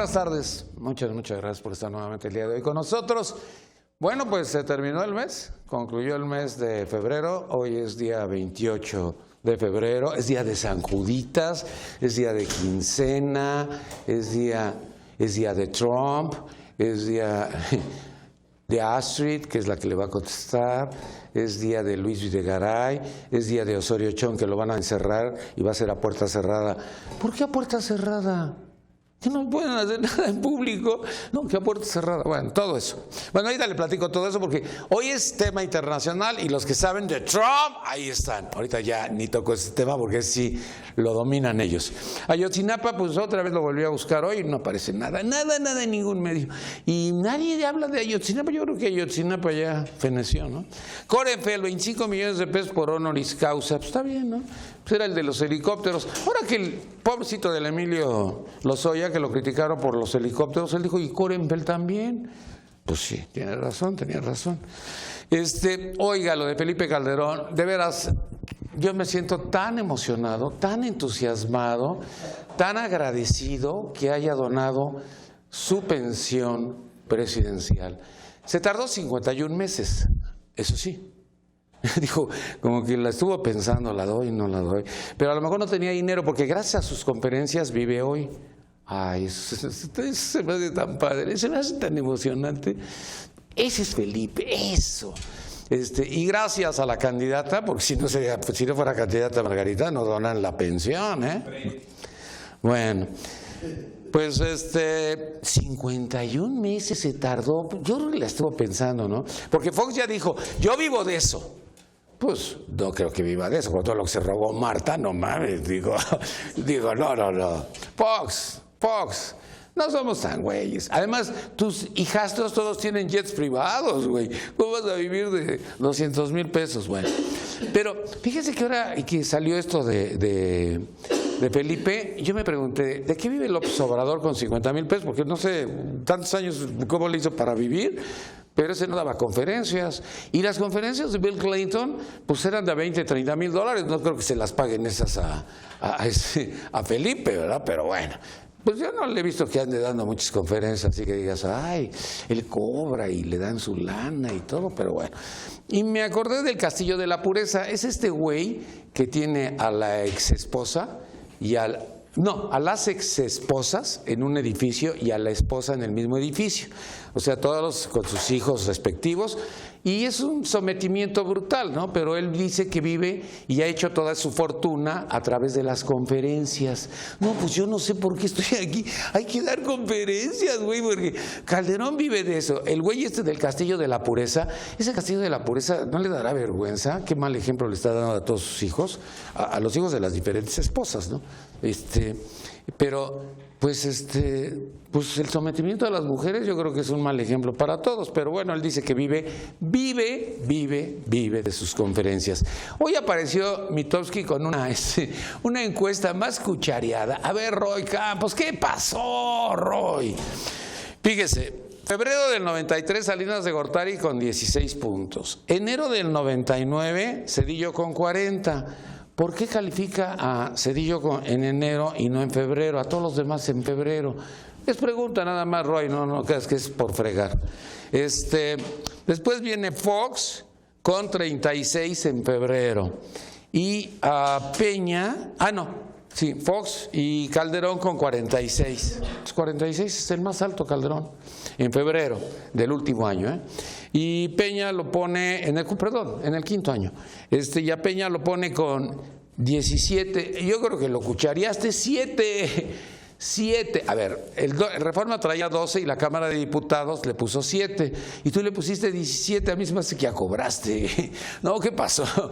buenas tardes. Muchas gracias por estar nuevamente el día de hoy con nosotros. Bueno, pues se terminó el mes, concluyó el mes de febrero. Hoy es día 28 de febrero, es día de San Juditas, es día de quincena, es día de Trump, es día de Astrid, que es la que le va a contestar, es día de Luis Videgaray, es día de Osorio Chong, que lo van a encerrar y va a ser a puerta cerrada. ¿Por qué a puerta cerrada? Que no pueden hacer nada en público, no, que a puerta cerrada, bueno, todo eso. Bueno, ahorita le platico todo eso porque hoy es tema internacional y los que saben de Trump, ahí están. Ahorita ya ni toco ese tema porque sí lo dominan ellos. Ayotzinapa, pues otra vez lo volví a buscar hoy, no aparece nada en ningún medio. Y nadie habla de Ayotzinapa, yo creo que Ayotzinapa ya feneció, ¿no? Corenfeld, 25 millones de pesos por honoris causa, pues está bien, ¿no? Pues era el de los helicópteros. Ahora que el pobrecito del Emilio Lozoya, que lo criticaron por los helicópteros, él dijo, y Corenfeld también. Pues sí, tenía razón. Oiga, lo de Felipe Calderón, de veras, yo me siento tan emocionado, tan entusiasmado, tan agradecido que haya donado su pensión presidencial. Se tardó 51 meses, eso sí. Dijo, como que la estuvo pensando, la doy, no la doy. Pero a lo mejor no tenía dinero porque gracias a sus conferencias vive hoy. Ay, eso se me hace tan padre, se me hace tan emocionante. Ese es Felipe, eso. Y gracias a la candidata, porque si no fuera candidata Margarita, no donan la pensión, ¿eh? Bueno, pues 51 meses se tardó. Yo creo que la estuvo pensando, ¿no? Porque Fox ya dijo, yo vivo de eso. Pues no creo que viva de eso, con todo lo que se robó Marta, no mames, digo, no. Fox, no somos tan güeyes. Además, tus hijastros todos tienen jets privados, güey. ¿Cómo vas a vivir de 200,000 pesos? Bueno, pero fíjese que ahora que salió esto de Felipe, yo me pregunté, ¿de qué vive López Obrador con 50,000 pesos? Porque no sé, tantos años, ¿cómo le hizo para vivir? Pero ese no daba conferencias. Y las conferencias de Bill Clinton, pues eran de $20,000-$30,000. No creo que se las paguen esas a Felipe, ¿verdad? Pero bueno, pues yo no le he visto que ande dando muchas conferencias, así que digas, ay, él cobra y le dan su lana y todo, pero bueno. Y me acordé del Castillo de la Pureza. Es este güey que tiene a la exesposa y a las exesposas en un edificio y a la esposa en el mismo edificio. O sea, todos con sus hijos respectivos. Y es un sometimiento brutal, ¿no? Pero él dice que vive y ha hecho toda su fortuna a través de las conferencias. No, pues yo no sé por qué estoy aquí. Hay que dar conferencias, güey, porque Calderón vive de eso. El güey del Castillo de la Pureza, ese Castillo de la Pureza, ¿no le dará vergüenza? Qué mal ejemplo le está dando a todos sus hijos, a los hijos de las diferentes esposas, ¿no? Pero pues el sometimiento de las mujeres yo creo que es un mal ejemplo para todos, pero bueno, él dice que vive de sus conferencias. Hoy apareció Mitofsky con una encuesta más cuchareada. A ver, Roy Campos, ¿qué pasó, Roy? Fíjese, febrero del 93, Salinas de Gortari con 16 puntos. Enero del 99, Zedillo con 40. ¿Por qué califica a Zedillo en enero y no en febrero? A todos los demás en febrero. Es pregunta nada más, Roy, no creas que es por fregar. Después viene Fox con 36 en febrero. Y a Peña, Fox y Calderón con 46. 46 es el más alto, Calderón, en febrero del último año, ¿eh? Y Peña lo pone en el quinto año. Y a Peña lo pone con 17. Yo creo que lo cuchareaste 7. A ver, el Reforma traía 12 y la Cámara de Diputados le puso 7. Y tú le pusiste 17, a mí se me hace que ya cobraste. No, ¿qué pasó?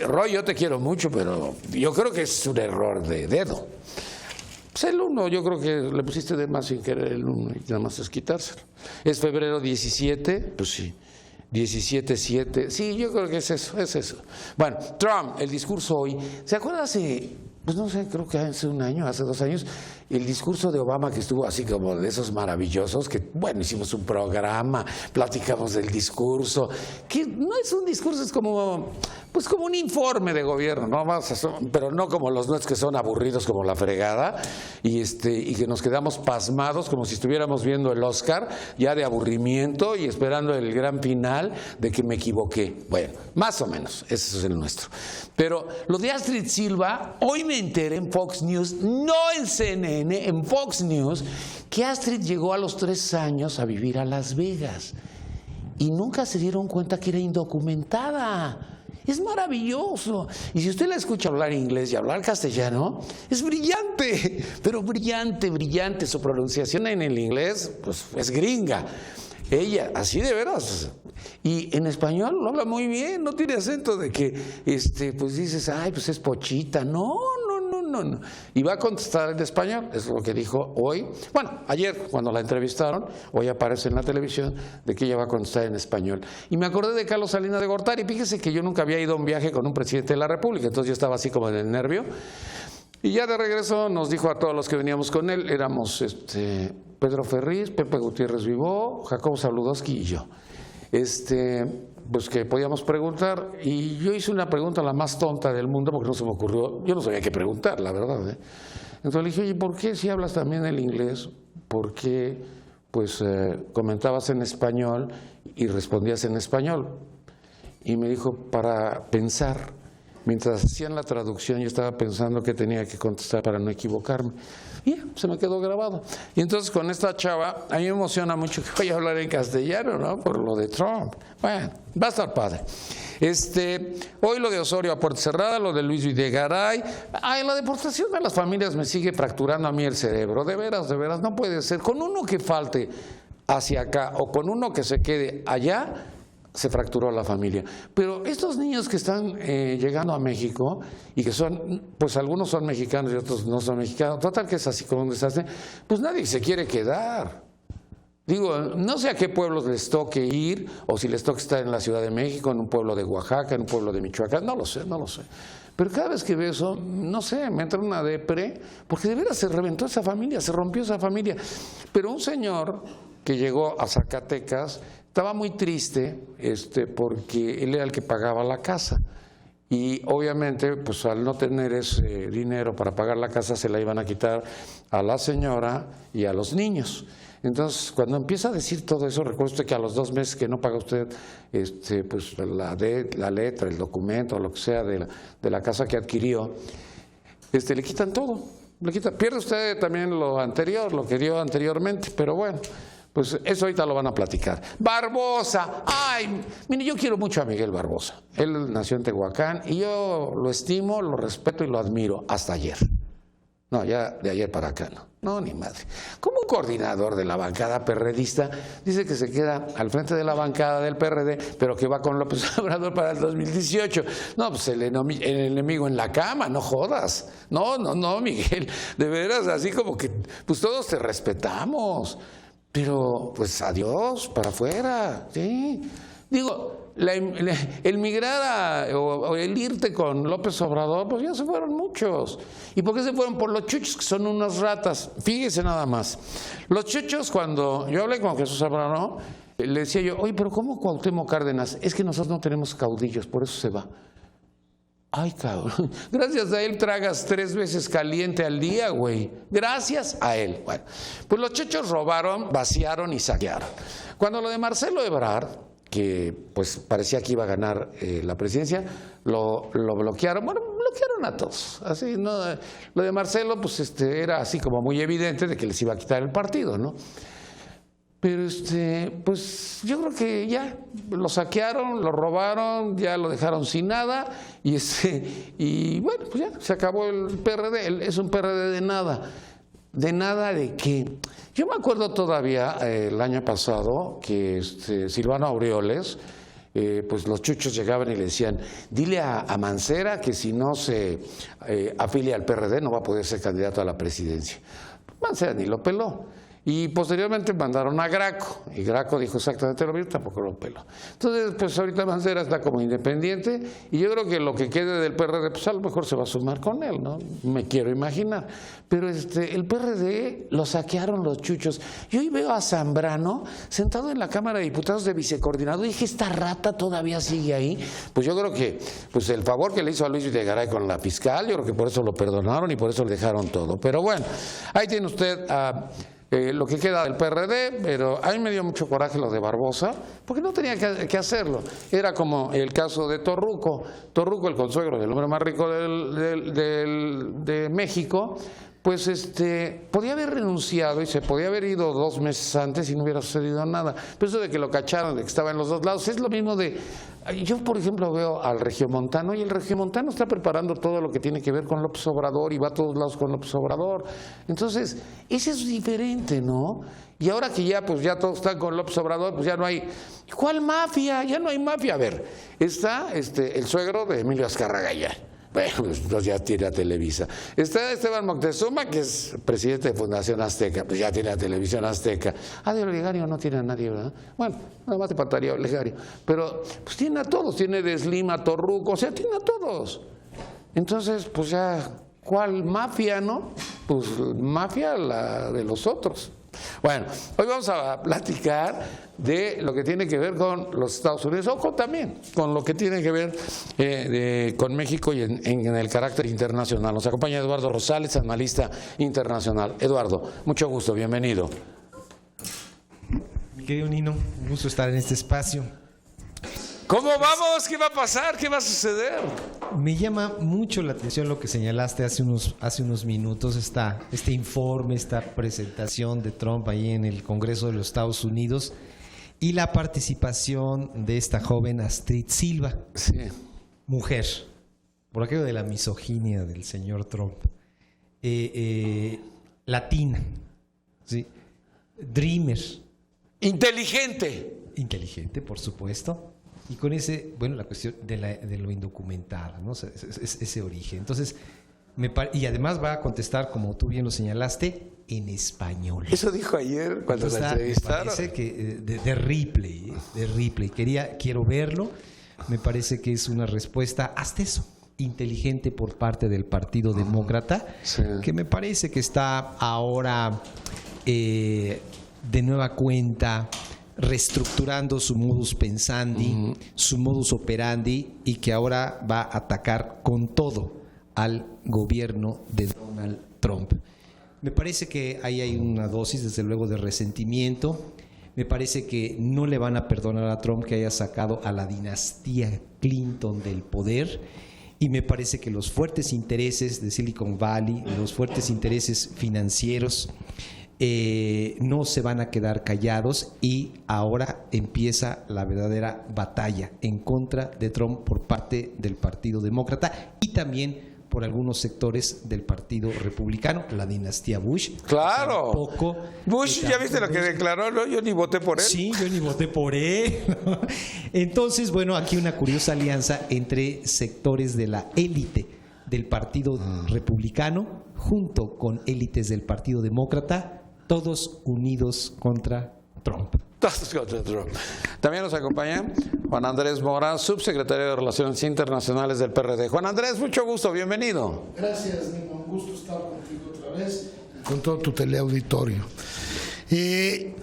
Roy, yo te quiero mucho, pero yo creo que es un error de dedo. Pues el 1, yo creo que le pusiste de más sin querer el 1 y nada más es quitárselo. Es febrero 17, pues sí. 17-7, sí, yo creo que es eso. Bueno, Trump, el discurso hoy, ¿se acuerda hace, pues no sé, creo que hace un año, hace 2 años, el discurso de Obama, que estuvo así como de esos maravillosos, que bueno, hicimos un programa, platicamos del discurso, que no es un discurso, es como, pues como un informe de gobierno, ¿no? Pero no como los nuestros que son aburridos como la fregada, y que nos quedamos pasmados como si estuviéramos viendo el Oscar, ya de aburrimiento y esperando el gran final de que me equivoqué. Bueno, más o menos, ese es el nuestro. Pero lo de Astrid Silva, hoy me enteré en Fox News, no en CNN, en Fox News, que Astrid llegó a los 3 años a vivir a Las Vegas y nunca se dieron cuenta que era indocumentada. Es maravilloso. Y si usted la escucha hablar inglés y hablar castellano, es brillante, pero brillante, brillante. Su pronunciación en el inglés, pues es gringa. Ella, así de veras. Y en español lo habla muy bien, no tiene acento de que, pues dices, ay, pues es pochita. No. Y va a contestar en español, es lo que dijo hoy. Bueno, ayer cuando la entrevistaron, hoy aparece en la televisión, de que ella va a contestar en español. Y me acordé de Carlos Salinas de Gortari. Fíjese que yo nunca había ido a un viaje con un presidente de la República, entonces yo estaba así como en el nervio. Y ya de regreso nos dijo a todos los que veníamos con él, éramos Pedro Ferriz, Pepe Gutiérrez Vivó, Jacobo Zabludowski y yo. Pues que podíamos preguntar, y yo hice una pregunta la más tonta del mundo porque no se me ocurrió, yo no sabía qué preguntar, la verdad. Entonces le dije, oye, ¿por qué si hablas también el inglés? ¿Por qué pues comentabas en español y respondías en español? Y me dijo, para pensar. Mientras hacían la traducción yo estaba pensando que tenía que contestar para no equivocarme. Y ya, se me quedó grabado. Y entonces con esta chava, a mí me emociona mucho que vaya a hablar en castellano, ¿no? Por lo de Trump. Bueno, va a estar padre. Hoy lo de Osorio a puerta cerrada, lo de Luis Videgaray. Ay, la deportación de las familias me sigue fracturando a mí el cerebro. De veras, no puede ser. Con uno que falte hacia acá o con uno que se quede allá, se fracturó la familia. Pero estos niños que están llegando a México y que son, pues algunos son mexicanos y otros no son mexicanos, total que es así como un desastre, pues nadie se quiere quedar. Digo, no sé a qué pueblos les toque ir, o si les toque estar en la Ciudad de México, en un pueblo de Oaxaca, en un pueblo de Michoacán, no lo sé. Pero cada vez que veo eso, no sé, me entra una depre, porque de veras se reventó esa familia, se rompió esa familia. Pero un señor que llegó a Zacatecas estaba muy triste porque él era el que pagaba la casa. Y obviamente, pues al no tener ese dinero para pagar la casa, se la iban a quitar a la señora y a los niños. Entonces, cuando empieza a decir todo eso, recuerde usted que a los 2 meses que no paga usted pues la letra, el documento, o lo que sea de la casa que adquirió, le quitan todo. Pierde usted también lo anterior, lo que dio anteriormente, pero bueno. Pues eso ahorita lo van a platicar. Barbosa, ay, mire, yo quiero mucho a Miguel Barbosa. Él nació en Tehuacán y yo lo estimo, lo respeto y lo admiro hasta ayer. No, ya de ayer para acá no, ni madre. Como un coordinador de la bancada perredista dice que se queda al frente de la bancada del PRD, pero que va con López Obrador para el 2018. No, pues el enemigo en la cama, no jodas. No, Miguel, de veras, así como que pues todos te respetamos. Pero, pues, adiós, para afuera, ¿sí? Digo, el migrar o el irte con López Obrador, pues ya se fueron muchos. ¿Y por qué se fueron? Por los chuchos, que son unas ratas. Fíjese nada más. Los chuchos, cuando yo hablé con Jesús Zambrano, le decía yo, oye, pero ¿cómo Cuauhtémoc Cárdenas? Es que nosotros no tenemos caudillos, por eso se va. Ay, cabrón, gracias a él tragas 3 veces caliente al día, güey. Gracias a él. Bueno, pues los chechos robaron, vaciaron y saquearon. Cuando lo de Marcelo Ebrard, que pues parecía que iba a ganar la presidencia, lo bloquearon. Bueno, bloquearon a todos. Así, ¿no? Lo de Marcelo, pues era así como muy evidente de que les iba a quitar el partido, ¿no? Pero pues yo creo que ya lo saquearon, lo robaron, ya lo dejaron sin nada y bueno, pues ya se acabó el PRD, es un PRD de nada. ¿De nada de qué? Yo me acuerdo todavía el año pasado que Silvano Aureoles, pues los chuchos llegaban y le decían, dile a Mancera que si no se afilia al PRD no va a poder ser candidato a la presidencia. Mancera ni lo peló. Y posteriormente mandaron a Graco, y Graco dijo exactamente lo mismo, tampoco lo peló. Entonces, pues ahorita Mancera está como independiente, y yo creo que lo que quede del PRD, pues a lo mejor se va a sumar con él, ¿no? Me quiero imaginar. Pero el PRD lo saquearon los chuchos. Yo hoy veo a Zambrano sentado en la Cámara de Diputados de vicecoordinador, y dije, esta rata todavía sigue ahí. Pues yo creo que pues el favor que le hizo a Luis Videgaray con la fiscal, yo creo que por eso lo perdonaron y por eso le dejaron todo. Pero bueno, ahí tiene usted a... lo que queda del PRD, pero a mí me dio mucho coraje lo de Barbosa, porque no tenía que hacerlo. Era como el caso de Torruco. Torruco, el consuegro del hombre más rico de México, pues podía haber renunciado y se podía haber ido 2 meses antes y no hubiera sucedido nada. Pero eso de que lo cacharon, de que estaba en los dos lados, es lo mismo de... Yo, por ejemplo, veo al regiomontano, y el regiomontano está preparando todo lo que tiene que ver con López Obrador y va a todos lados con López Obrador. Entonces, ese es diferente, ¿no? Y ahora que ya, pues ya todos están con López Obrador, pues ya no hay... ¿Cuál mafia? Ya no hay mafia. A ver, está el suegro de Emilio Azcárraga ya. Bueno, pues ya tiene a Televisa. Está Esteban Moctezuma, que es presidente de Fundación Azteca, pues ya tiene a Televisión Azteca. De Olegario no tiene a nadie, ¿verdad? Bueno, nada más te faltaría Olegario. Pero pues tiene a todos, tiene de Slim a Torruco, o sea, tiene a todos. Entonces, pues ya, ¿cuál mafia, no? Pues mafia la de los otros. Bueno, hoy vamos a platicar de lo que tiene que ver con los Estados Unidos, o también con lo que tiene que ver con México y en el carácter internacional. Nos acompaña Eduardo Rosales, analista internacional. Eduardo, mucho gusto, bienvenido. Mi querido Nino, un gusto estar en este espacio. ¿Cómo vamos? ¿Qué va a pasar? ¿Qué va a suceder? Me llama mucho la atención lo que señalaste hace unos minutos, este informe, esta presentación de Trump ahí en el Congreso de los Estados Unidos y la participación de esta joven Astrid Silva, sí, mujer, por aquello de la misoginia del señor Trump, latina, ¿sí? Dreamer. Inteligente, por supuesto. Y con la cuestión de lo indocumentada, ¿no? O sea, ese origen. Entonces, y además va a contestar, como tú bien lo señalaste, en español. Eso dijo ayer cuando la entrevistaron. Me parece que de Ripley. Quiero verlo. Me parece que es una respuesta, hasta eso, inteligente por parte del Partido Demócrata, sí, que me parece que está ahora de nueva cuenta reestructurando su modus pensandi, su modus operandi, y que ahora va a atacar con todo al gobierno de Donald Trump. Me parece que ahí hay una dosis, desde luego, de resentimiento. Me parece que no le van a perdonar a Trump que haya sacado a la dinastía Clinton del poder, y me parece que los fuertes intereses de Silicon Valley, los fuertes intereses financieros, no se van a quedar callados, y ahora empieza la verdadera batalla en contra de Trump por parte del Partido Demócrata y también por algunos sectores del Partido Republicano, la dinastía Bush. Claro. Bush, ya viste lo que declaró, ¿no? Yo ni voté por él. Sí, yo ni voté por él. Entonces, bueno, aquí una curiosa alianza entre sectores de la élite del Partido Republicano junto con élites del Partido Demócrata, todos unidos contra Trump. Todos contra Trump. También nos acompaña Juan Andrés Mora, subsecretario de Relaciones Internacionales del PRD. Juan Andrés, mucho gusto, bienvenido. Gracias, Nino, un gusto estar contigo otra vez, con todo tu teleauditorio.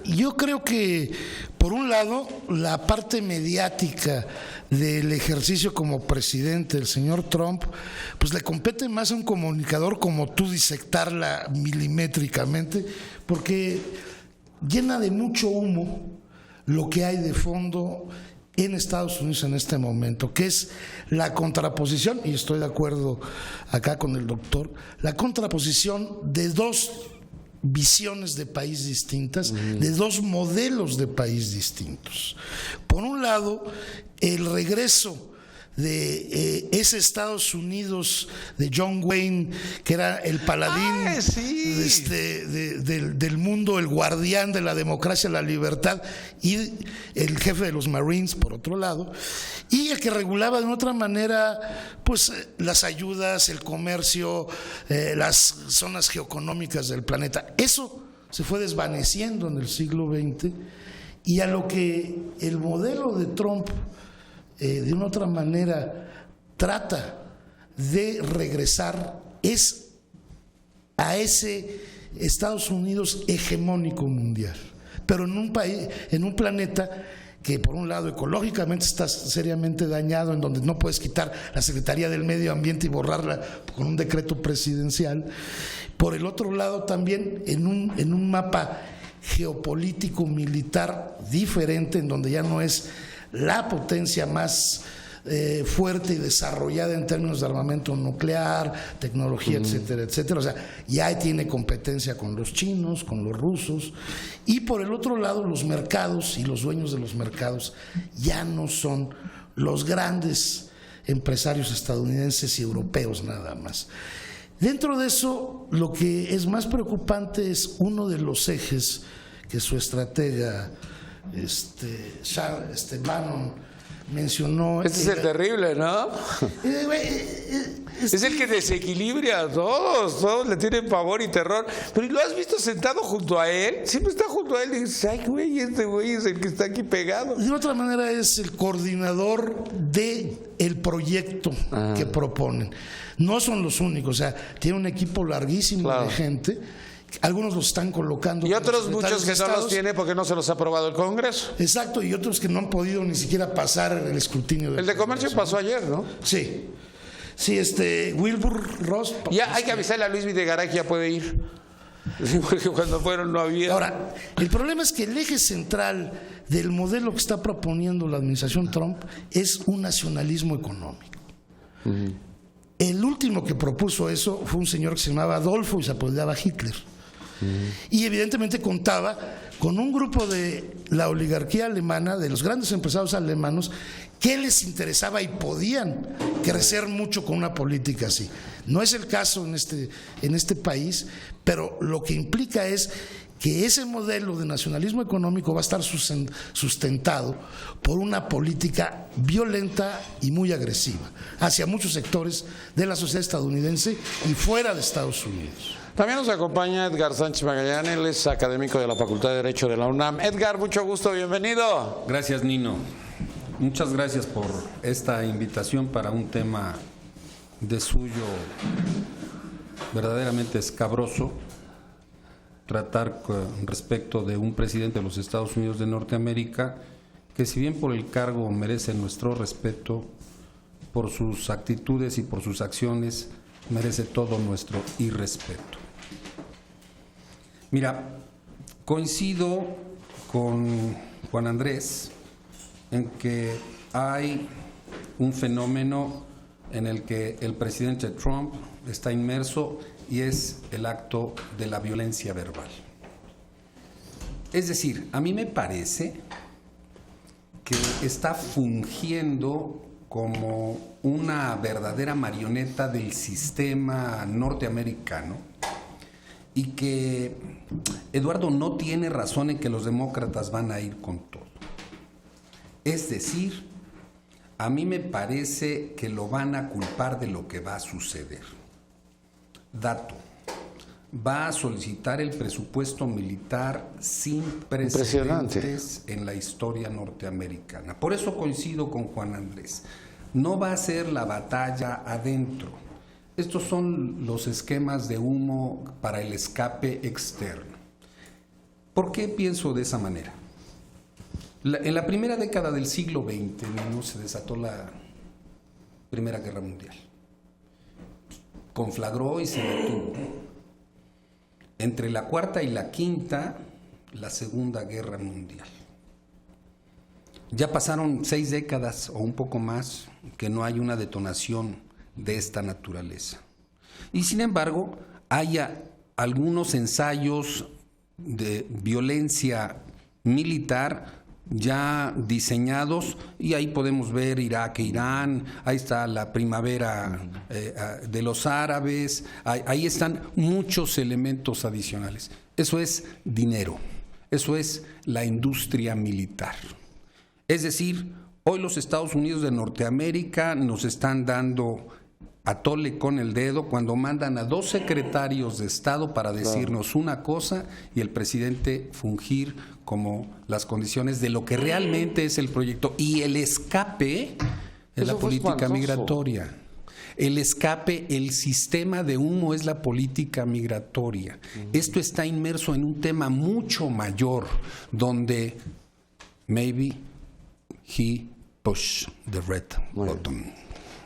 Yo creo que, por un lado, la parte mediática del ejercicio como presidente del señor Trump, pues le compete más a un comunicador como tú disectarla milimétricamente, porque llena de mucho humo lo que hay de fondo en Estados Unidos en este momento, que es la contraposición, y estoy de acuerdo acá con el doctor, la contraposición de dos visiones de país distintas, de dos modelos de país distintos. Por un lado, el regreso de ese Estados Unidos de John Wayne, que era el paladín del mundo, el guardián de la democracia, la libertad, y el jefe de los Marines, por otro lado, y el que regulaba de otra manera pues las ayudas, el comercio, las zonas geoeconómicas del planeta. Eso se fue desvaneciendo en el siglo XX, y a lo que el modelo de Trump, de una otra manera, trata de regresar es a ese Estados Unidos hegemónico mundial, pero en un país, en un planeta que por un lado ecológicamente está seriamente dañado, en donde no puedes quitar la Secretaría del Medio Ambiente y borrarla con un decreto presidencial. Por el otro lado también en un mapa geopolítico militar diferente, en donde ya no es la potencia más fuerte y desarrollada en términos de armamento nuclear, tecnología, etcétera, etcétera. O sea, ya tiene competencia con los chinos, con los rusos. Y por el otro lado, los mercados y los dueños de los mercados ya no son los grandes empresarios estadounidenses y europeos nada más. Dentro de eso, lo que es más preocupante es uno de los ejes que su estratega Bannon mencionó. Este es el terrible, ¿no? Es el que desequilibra a todos le tienen pavor y terror. Pero ¿lo has visto sentado junto a él? Siempre está junto a él y dices, ay, güey, este güey es el que está aquí pegado. De otra manera es el coordinador del proyecto que proponen. No son los únicos, o sea, tiene un equipo larguísimo de gente. Algunos los están colocando. Y otros muchos que no los tiene porque no se los ha aprobado el Congreso. Exacto, y otros que no han podido ni siquiera pasar el escrutinio. El de Comercio pasó ayer, ¿no? Sí. Sí, Wilbur Ross. Ya hay que avisarle a Luis Videgaray que ya puede ir. Porque cuando fueron no había. Ahora, el problema es que el eje central del modelo que está proponiendo la administración Trump es un nacionalismo económico. El último que propuso eso fue un señor que se llamaba Adolfo y se apellidaba Hitler. Y evidentemente contaba con un grupo de la oligarquía alemana, de los grandes empresarios alemanes, que les interesaba y podían crecer mucho con una política así. No es el caso en este país, pero lo que implica es que ese modelo de nacionalismo económico va a estar sustentado por una política violenta y muy agresiva hacia muchos sectores de la sociedad estadounidense y fuera de Estados Unidos. También nos acompaña Edgar Sánchez Magallán, él es académico de la Facultad de Derecho de la UNAM. Edgar, mucho gusto, bienvenido. Gracias, Nino. Muchas gracias por esta invitación para un tema de suyo verdaderamente escabroso, tratar con respecto de un presidente de los Estados Unidos de Norteamérica que, si bien por el cargo merece nuestro respeto, por sus actitudes y por sus acciones merece todo nuestro irrespeto. Mira, coincido con Juan Andrés en que hay un fenómeno en el que el presidente Trump está inmerso y es el acto de la violencia verbal. Es decir, a mí me parece que está fungiendo como una verdadera marioneta del sistema norteamericano y que Eduardo no tiene razón en que los demócratas van a ir con todo. Es decir, a mí me parece que lo van a culpar de lo que va a suceder. Dato: va a solicitar el presupuesto militar sin precedentes en la historia norteamericana. Por eso coincido con Juan Andrés. No va a ser la batalla adentro. Estos son los esquemas de humo para el escape externo. ¿Por qué pienso de esa manera? En la primera década del siglo XX, ¿no?, se desató la Primera Guerra Mundial. Conflagró y se detuvo. Entre la cuarta y la quinta, la Segunda Guerra Mundial. Ya pasaron 6 décadas o un poco más que no hay una detonación de esta naturaleza. Y sin embargo, hay algunos ensayos de violencia militar ya diseñados, y ahí podemos ver Irak e Irán, ahí está la primavera de los árabes, ahí están muchos elementos adicionales. Eso es dinero, eso es la industria militar. Es decir, hoy los Estados Unidos de Norteamérica nos están dando atole con el dedo cuando mandan a 2 secretarios de Estado para decirnos una cosa y el presidente fungir como las condiciones de lo que realmente es el proyecto. Y el escape es la política migratoria. El escape, el sistema de humo es la política migratoria. Esto está inmerso en un tema mucho mayor, donde maybe he pushed the red button.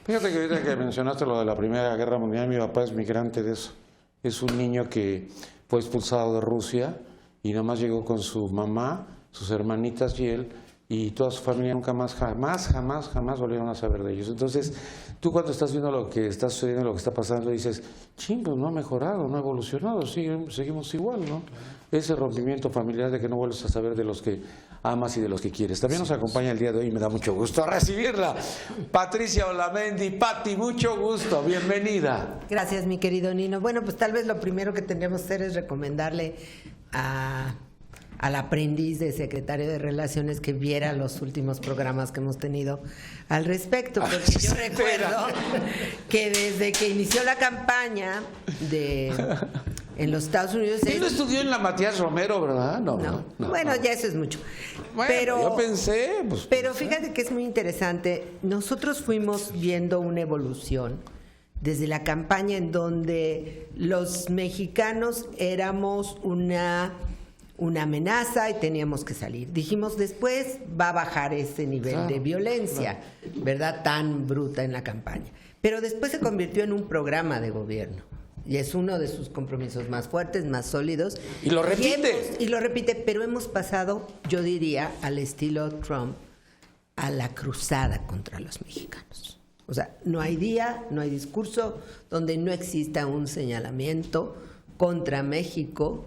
Fíjate que ahorita que mencionaste lo de la Primera Guerra Mundial, mi papá es migrante de eso. Es un niño que fue expulsado de Rusia y nada más llegó con su mamá, sus hermanitas y él, y toda su familia nunca más, jamás volvieron a saber de ellos. Entonces, tú cuando estás viendo lo que está sucediendo, lo que está pasando, dices, ching, pues no ha mejorado, no ha evolucionado, seguimos igual, ¿no? Ese rompimiento familiar de que no vuelves a saber de los que amas y de los que quieres. También nos acompaña el día de hoy y me da mucho gusto recibirla. Patricia Olamendi. Pati, mucho gusto, bienvenida. Gracias, mi querido Nino. Bueno, pues tal vez lo primero que tendríamos que hacer es recomendarle al aprendiz de secretario de Relaciones que viera los últimos programas que hemos tenido al respecto, porque yo recuerdo que desde que inició la campaña en los Estados Unidos... Él no estudió en la Matías Romero, ¿verdad? No. Bueno, ya eso es mucho. Bueno, pero yo pensé... pero fíjate que es muy interesante. Nosotros fuimos viendo una evolución desde la campaña en donde los mexicanos éramos una amenaza y teníamos que salir. Dijimos, después va a bajar ese nivel de violencia, ¿verdad? Tan bruta en la campaña. Pero después se convirtió en un programa de gobierno. Y es uno de sus compromisos más fuertes, más sólidos. Y lo repite. Y lo repite, pero hemos pasado, yo diría, al estilo Trump, a la cruzada contra los mexicanos. O sea, no hay día, no hay discurso donde no exista un señalamiento contra México,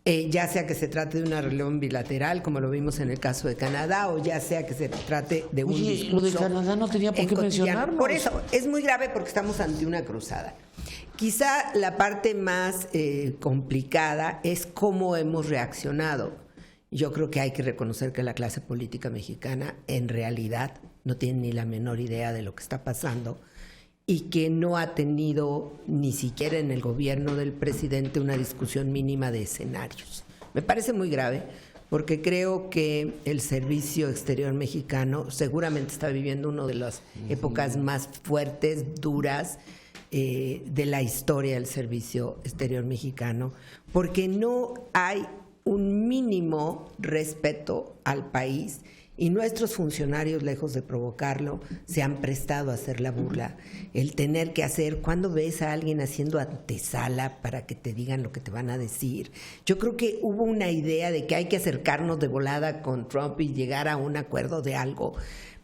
ya sea que se trate de una relación bilateral, como lo vimos en el caso de Canadá, o ya sea que se trate de un discurso... Lo de Canadá no tenía por qué mencionarlo. Por eso, es muy grave porque estamos ante una cruzada. Quizá la parte más complicada es cómo hemos reaccionado. Yo creo que hay que reconocer que la clase política mexicana en realidad no tiene ni la menor idea de lo que está pasando y que no ha tenido ni siquiera en el gobierno del presidente una discusión mínima de escenarios. Me parece muy grave porque creo que el servicio exterior mexicano seguramente está viviendo una de las épocas más fuertes, duras, de la historia del servicio exterior mexicano, porque no hay un mínimo respeto al país y nuestros funcionarios, lejos de provocarlo, se han prestado a hacer la burla. El tener que hacer, cuando ves a alguien haciendo antesala para que te digan lo que te van a decir. Yo creo que hubo una idea de que hay que acercarnos de volada con Trump y llegar a un acuerdo de algo,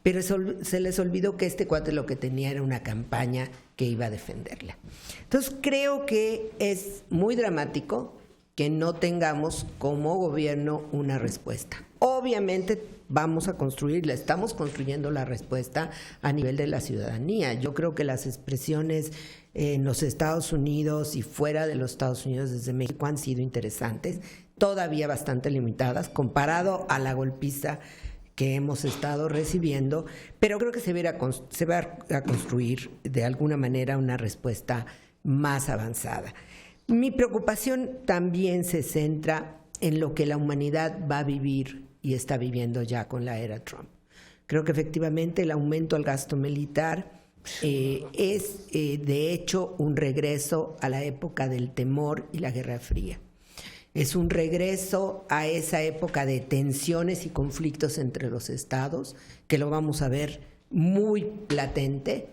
pero se les olvidó que este cuate lo que tenía era una campaña que iba a defenderla. Entonces creo que es muy dramático que no tengamos como gobierno una respuesta. Obviamente vamos a construir, estamos construyendo la respuesta a nivel de la ciudadanía. Yo creo que las expresiones en los Estados Unidos y fuera de los Estados Unidos desde México han sido interesantes, todavía bastante limitadas comparado a la golpiza que hemos estado recibiendo, pero creo que se va a construir de alguna manera una respuesta más avanzada. Mi preocupación también se centra en lo que la humanidad va a vivir y está viviendo ya con la era Trump. Creo que efectivamente el aumento al gasto militar es de hecho un regreso a la época del temor y la Guerra Fría. Es un regreso a esa época de tensiones y conflictos entre los estados, que lo vamos a ver muy latente,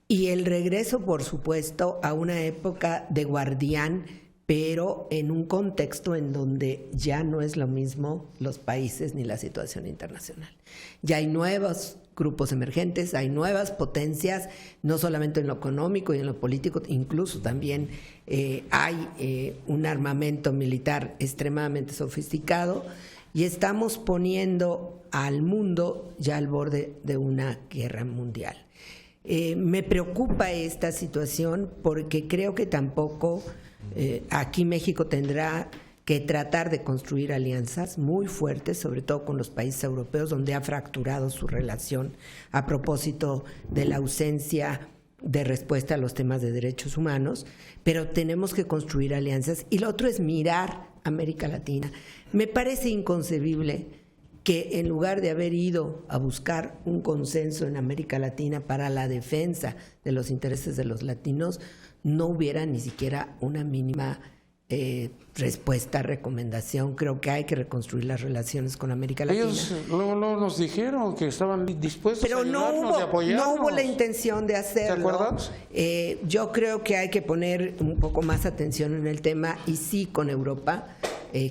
y el regreso, por supuesto, a una época de guardián, pero en un contexto en donde ya no es lo mismo los países ni la situación internacional. Ya hay nuevos grupos emergentes, hay nuevas potencias, no solamente en lo económico y en lo político, incluso también hay un armamento militar extremadamente sofisticado y estamos poniendo al mundo ya al borde de una guerra mundial. Me preocupa esta situación porque creo que tampoco aquí México tendrá que tratar de construir alianzas muy fuertes, sobre todo con los países europeos, donde ha fracturado su relación a propósito de la ausencia de respuesta a los temas de derechos humanos, pero tenemos que construir alianzas. Y lo otro es mirar América Latina. Me parece inconcebible que en lugar de haber ido a buscar un consenso en América Latina para la defensa de los intereses de los latinos, no hubiera ni siquiera una mínima respuesta, recomendación. Creo que hay que reconstruir las relaciones con América Latina. Ellos luego nos dijeron que estaban dispuestos pero a ayudarnos y apoyarnos. no hubo la intención de hacerlo. ¿Te acuerdas? Yo creo que hay que poner un poco más atención en el tema, y sí con Europa.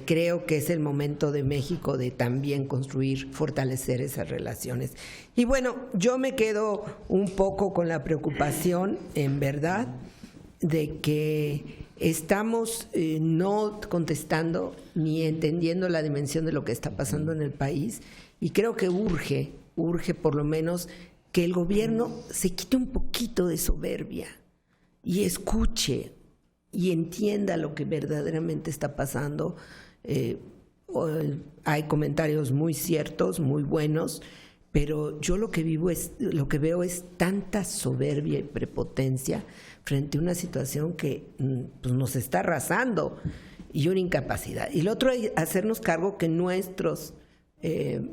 Creo que es el momento de México de también construir, fortalecer esas relaciones. Y bueno, yo me quedo un poco con la preocupación, en verdad, de que estamos no contestando ni entendiendo la dimensión de lo que está pasando en el país, y creo que urge por lo menos que el gobierno se quite un poquito de soberbia y escuche y entienda lo que verdaderamente está pasando. Hay comentarios muy ciertos, muy buenos, pero yo lo que veo es tanta soberbia y prepotencia frente a una situación que pues, nos está arrasando, y una incapacidad. Y lo otro es hacernos cargo que nuestros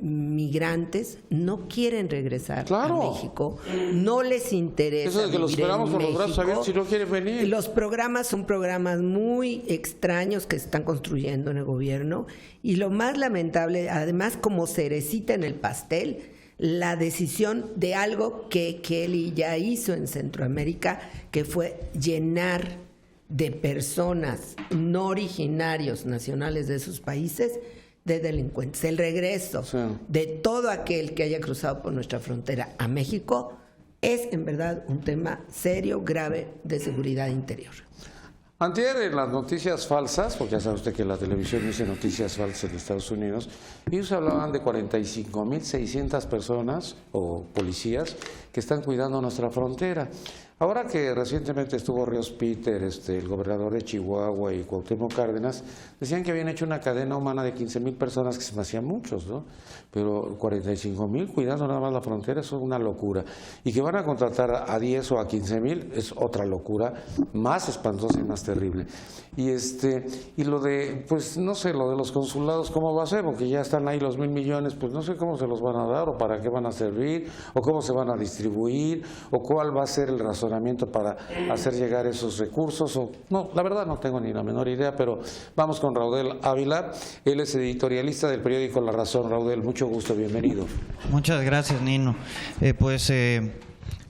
migrantes no quieren regresar a México, no les interesa. Eso de que los esperamos con los brazos abiertos si no quieren venir. Los programas son programas muy extraños que se están construyendo en el gobierno, y lo más lamentable, además, como cerecita en el pastel, la decisión de algo que Kelly ya hizo en Centroamérica, que fue llenar de personas no originarios nacionales de esos países de delincuentes. El regreso de todo aquel que haya cruzado por nuestra frontera a México es en verdad un tema serio, grave, de seguridad interior. Antier, en las noticias falsas, porque ya sabe usted que la televisión dice noticias falsas en Estados Unidos, ellos hablaban de 45.600 personas o policías que están cuidando nuestra frontera. Ahora que recientemente estuvo Ríos Peter, el gobernador de Chihuahua, y Cuauhtémoc Cárdenas, decían que habían hecho una cadena humana de 15.000 personas, que se me hacían muchos, ¿no? Pero 45.000 cuidando nada más la frontera, eso es una locura. Y que van a contratar a 10 o a 15.000 es otra locura, más espantosa y más terrible. Y lo de, pues no sé, lo de los consulados, ¿cómo va a ser? Porque ya están ahí los 1.000 millones, pues no sé cómo se los van a dar, o para qué van a servir, o cómo se van a distribuir, o cuál va a ser el razonamiento para hacer llegar esos recursos. No, la verdad no tengo ni la menor idea, pero vamos con Raudel Ávila. Él es editorialista del periódico La Razón. Raudel, mucho gusto, bienvenido. Muchas gracias, Nino.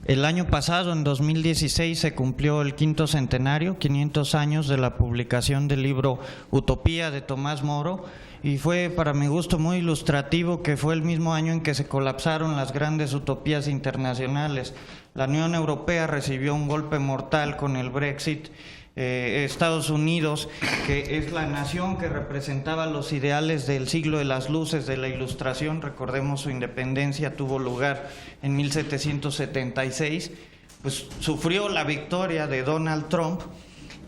El año pasado, en 2016, se cumplió el 5º centenario, 500 años de la publicación del libro Utopía de Tomás Moro, y fue para mi gusto muy ilustrativo que fue el mismo año en que se colapsaron las grandes utopías internacionales. La Unión Europea recibió un golpe mortal con el Brexit. Estados Unidos, que es la nación que representaba los ideales del siglo de las luces, de la Ilustración, recordemos su independencia tuvo lugar en 1776, pues sufrió la victoria de Donald Trump,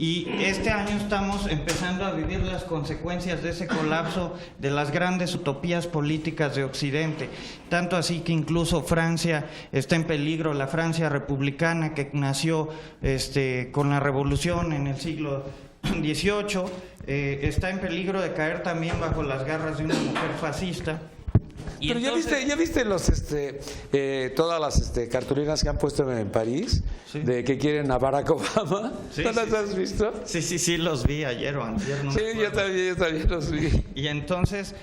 y este año estamos empezando a vivir las consecuencias de ese colapso de las grandes utopías políticas de Occidente, tanto así que incluso Francia está en peligro, la Francia republicana que nació con la revolución en el siglo XVIII, está en peligro de caer también bajo las garras de una mujer fascista. Y pero entonces, ¿ya viste todas las cartulinas que han puesto en París? Sí. De que quieren a Barack Obama. Sí, ¿no las has visto? Sí, los vi ayer o antier. No sí, yo también los vi. Y entonces,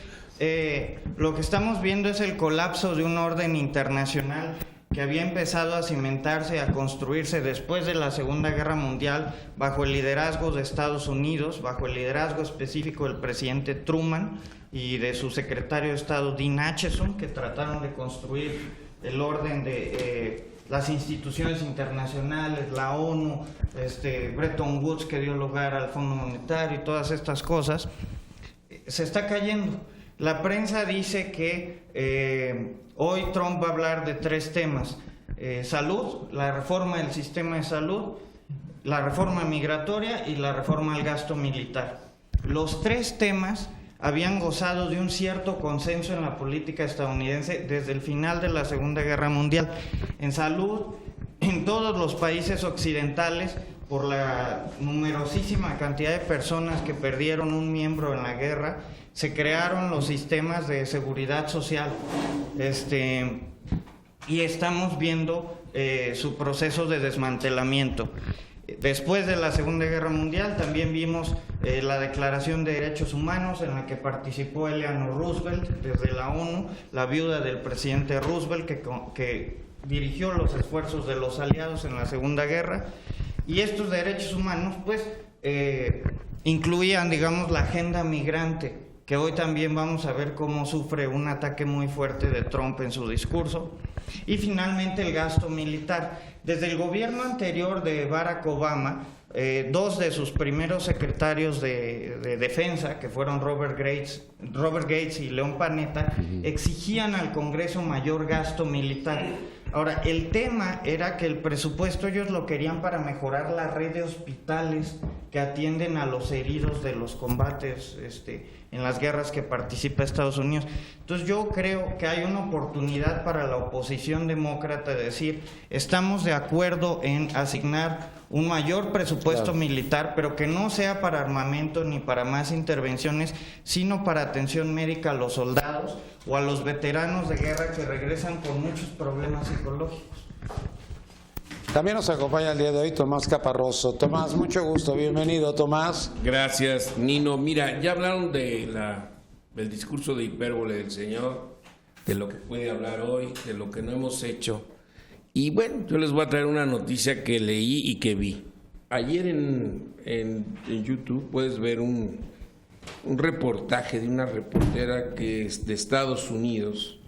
lo que estamos viendo es el colapso de un orden internacional que había empezado a cimentarse, a construirse después de la Segunda Guerra Mundial bajo el liderazgo de Estados Unidos, bajo el liderazgo específico del presidente Truman y de su secretario de Estado Dean Acheson, que trataron de construir el orden de las instituciones internacionales, la ONU, Bretton Woods, que dio lugar al Fondo Monetario y todas estas cosas. Se está cayendo. La prensa dice que hoy Trump va a hablar de 3 temas: salud, la reforma del sistema de salud, la reforma migratoria y la reforma al gasto militar. Los 3 temas habían gozado de un cierto consenso en la política estadounidense desde el final de la Segunda Guerra Mundial. En salud, en todos los países occidentales, por la numerosísima cantidad de personas que perdieron un miembro en la guerra, se crearon los sistemas de seguridad social, y estamos viendo su proceso de desmantelamiento. Después de la Segunda Guerra Mundial también vimos la Declaración de Derechos Humanos, en la que participó Eleanor Roosevelt desde la ONU, la viuda del presidente Roosevelt, que dirigió los esfuerzos de los aliados en la Segunda Guerra. Y estos derechos humanos pues incluían, digamos, la agenda migrante, que hoy también vamos a ver cómo sufre un ataque muy fuerte de Trump en su discurso. Y finalmente el gasto militar. Desde el gobierno anterior de Barack Obama, dos de sus primeros secretarios de defensa, que fueron Robert Gates y León Panetta, exigían al Congreso mayor gasto militar. Ahora, el tema era que el presupuesto ellos lo querían para mejorar la red de hospitales que atienden a los heridos de los combates en las guerras que participa Estados Unidos. Entonces yo creo que hay una oportunidad para la oposición demócrata de decir, estamos de acuerdo en asignar un mayor presupuesto militar, pero que no sea para armamento ni para más intervenciones, sino para atención médica a los soldados o a los veteranos de guerra que regresan con muchos problemas psicológicos. También nos acompaña el día de hoy Tomás Caparroso. Tomás, mucho gusto, bienvenido, Tomás. Gracias, Nino. Mira, ya hablaron del discurso de hipérbole del señor, de lo que puede hablar hoy, de lo que no hemos hecho. Y bueno, yo les voy a traer una noticia que leí y que vi. Ayer en YouTube puedes ver un reportaje de una reportera que es de Estados Unidos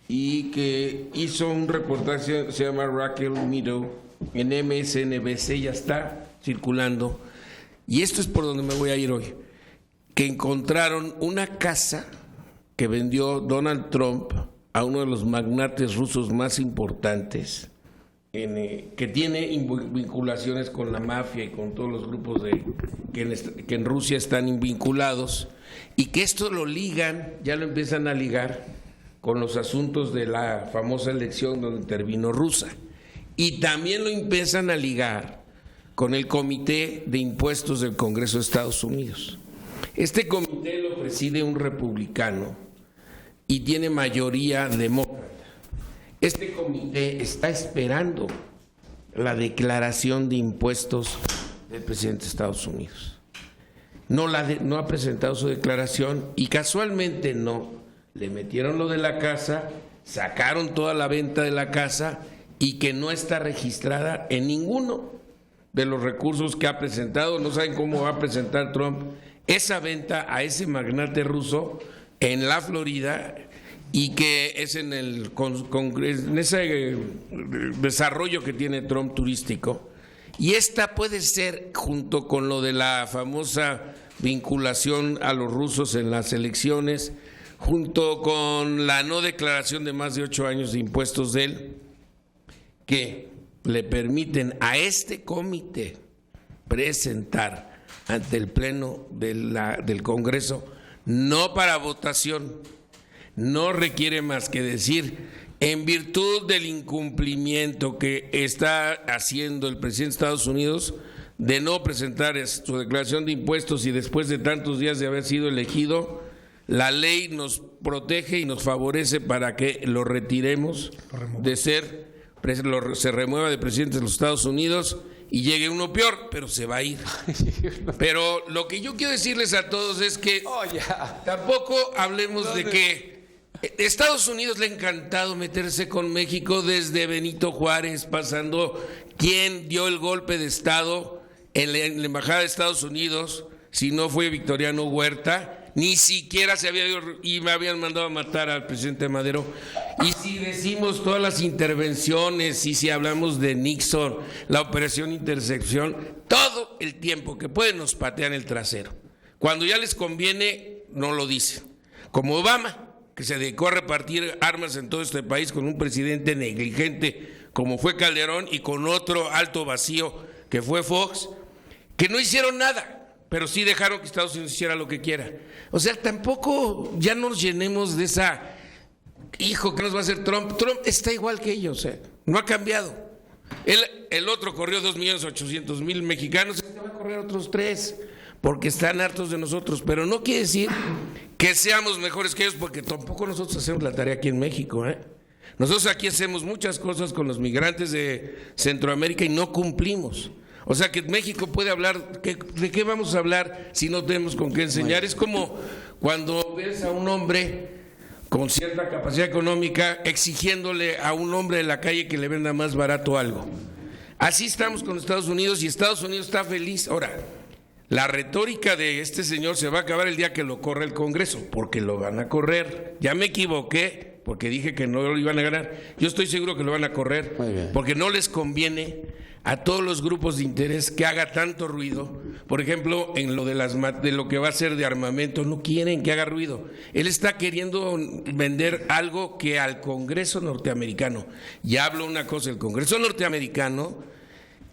y que hizo un reportaje, se llama Raquel Meadow, en MSNBC, ya está circulando. Y esto es por donde me voy a ir hoy. Que encontraron una casa que vendió Donald Trump a uno de los magnates rusos más importantes, que tiene vinculaciones con la mafia y con todos los grupos que en Rusia están vinculados, y que esto lo ligan, ya lo empiezan a ligar con los asuntos de la famosa elección donde intervino Rusia, y también lo empiezan a ligar con el Comité de Impuestos del Congreso de Estados Unidos. Este comité lo preside un republicano y tiene mayoría demócrata. Este comité está esperando la declaración de impuestos del presidente de Estados Unidos. No ha presentado su declaración y casualmente le metieron lo de la casa, sacaron toda la venta de la casa y que no está registrada en ninguno de los recursos que ha presentado. No saben cómo va a presentar Trump esa venta a ese magnate ruso en la Florida, y que es en ese desarrollo que tiene Trump turístico. Y esta puede ser, junto con lo de la famosa vinculación a los rusos en las elecciones, junto con la no declaración de más de 8 años de impuestos de él, que le permiten a este comité presentar ante el Pleno del Congreso, no para votación. No requiere más que decir, en virtud del incumplimiento que está haciendo el presidente de Estados Unidos de no presentar su declaración de impuestos, y después de tantos días de haber sido elegido, la ley nos protege y nos favorece para que lo retiremos se remueva de presidente de los Estados Unidos y llegue uno peor, pero se va a ir. Pero lo que yo quiero decirles a todos es que tampoco hablemos de que Estados Unidos le ha encantado meterse con México desde Benito Juárez, pasando quién dio el golpe de Estado en la Embajada de Estados Unidos, si no fue Victoriano Huerta, ni siquiera se había ido y me habían mandado a matar al presidente Madero. Y si decimos todas las intervenciones, y si hablamos de Nixon, la operación Intercepción, todo el tiempo que pueden nos patean el trasero. Cuando ya les conviene, no lo dicen. Como Obama, que se dedicó a repartir armas en todo este país con un presidente negligente como fue Calderón y con otro alto vacío que fue Fox, que no hicieron nada, pero sí dejaron que Estados Unidos hiciera lo que quiera. O sea, tampoco ya nos llenemos de esa, hijo, ¿qué nos va a hacer Trump? Trump está igual que ellos, no ha cambiado. El otro corrió 2.800.000 mexicanos, este va a correr otros 3, porque están hartos de nosotros. Pero no quiere decir que seamos mejores que ellos, porque tampoco nosotros hacemos la tarea aquí en México, ¿eh? Nosotros aquí hacemos muchas cosas con los migrantes de Centroamérica y no cumplimos. O sea que México puede hablar, ¿de qué vamos a hablar si no tenemos con qué enseñar? Es como cuando ves a un hombre con cierta capacidad económica exigiéndole a un hombre de la calle que le venda más barato algo. Así estamos con Estados Unidos y Estados Unidos está feliz. Ahora, la retórica de este señor se va a acabar el día que lo corra el Congreso, porque lo van a correr. Ya me equivoqué, porque dije que no lo iban a ganar. Yo estoy seguro que lo van a correr, porque no les conviene a todos los grupos de interés que haga tanto ruido. Por ejemplo, en lo de lo que va a ser de armamento, no quieren que haga ruido. Él está queriendo vender algo que al Congreso norteamericano, ya hablo una cosa, el Congreso norteamericano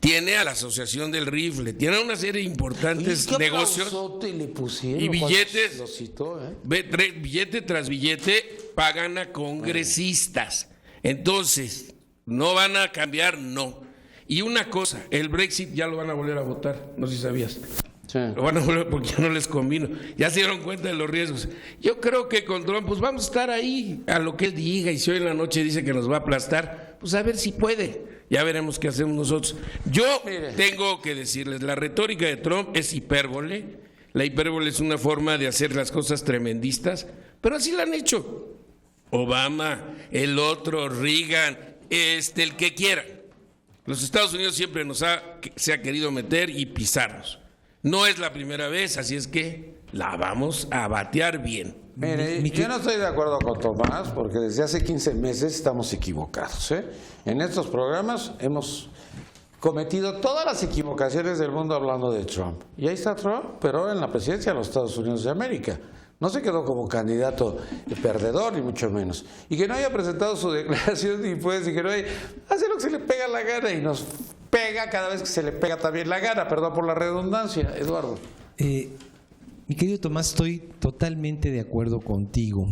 tiene a la Asociación del Rifle, tiene una serie de importantes negocios le pusieron, y billetes, lo citó, billete tras billete pagan a congresistas. Entonces, ¿no van a cambiar? No. Y una cosa, el Brexit ya lo van a volver a votar, no sé si sabías. Sí. Lo van a volver porque ya no les convino, ya se dieron cuenta de los riesgos. Yo creo que con Trump, pues vamos a estar ahí a lo que él diga, y si hoy en la noche dice que nos va a aplastar, pues a ver si puede. Ya veremos qué hacemos nosotros. Yo tengo que decirles, la retórica de Trump es hipérbole. La hipérbole es una forma de hacer las cosas tremendistas, pero así la han hecho. Obama, el otro, Reagan, el que quiera. Los Estados Unidos siempre se ha querido meter y pisarnos. No es la primera vez, así es que la vamos a batear bien. Mire, yo no estoy de acuerdo con Tomás, porque desde hace 15 meses estamos equivocados, ¿eh? En estos programas hemos cometido todas las equivocaciones del mundo hablando de Trump. Y ahí está Trump, pero ahora en la presidencia de los Estados Unidos de América. No se quedó como candidato perdedor, ni mucho menos. Y que no haya presentado su declaración ni pues, y que no haya, hace lo que se le pega la gana y nos pega cada vez que se le pega también la gana, perdón por la redundancia, Eduardo. Mi querido Tomás, estoy totalmente de acuerdo contigo.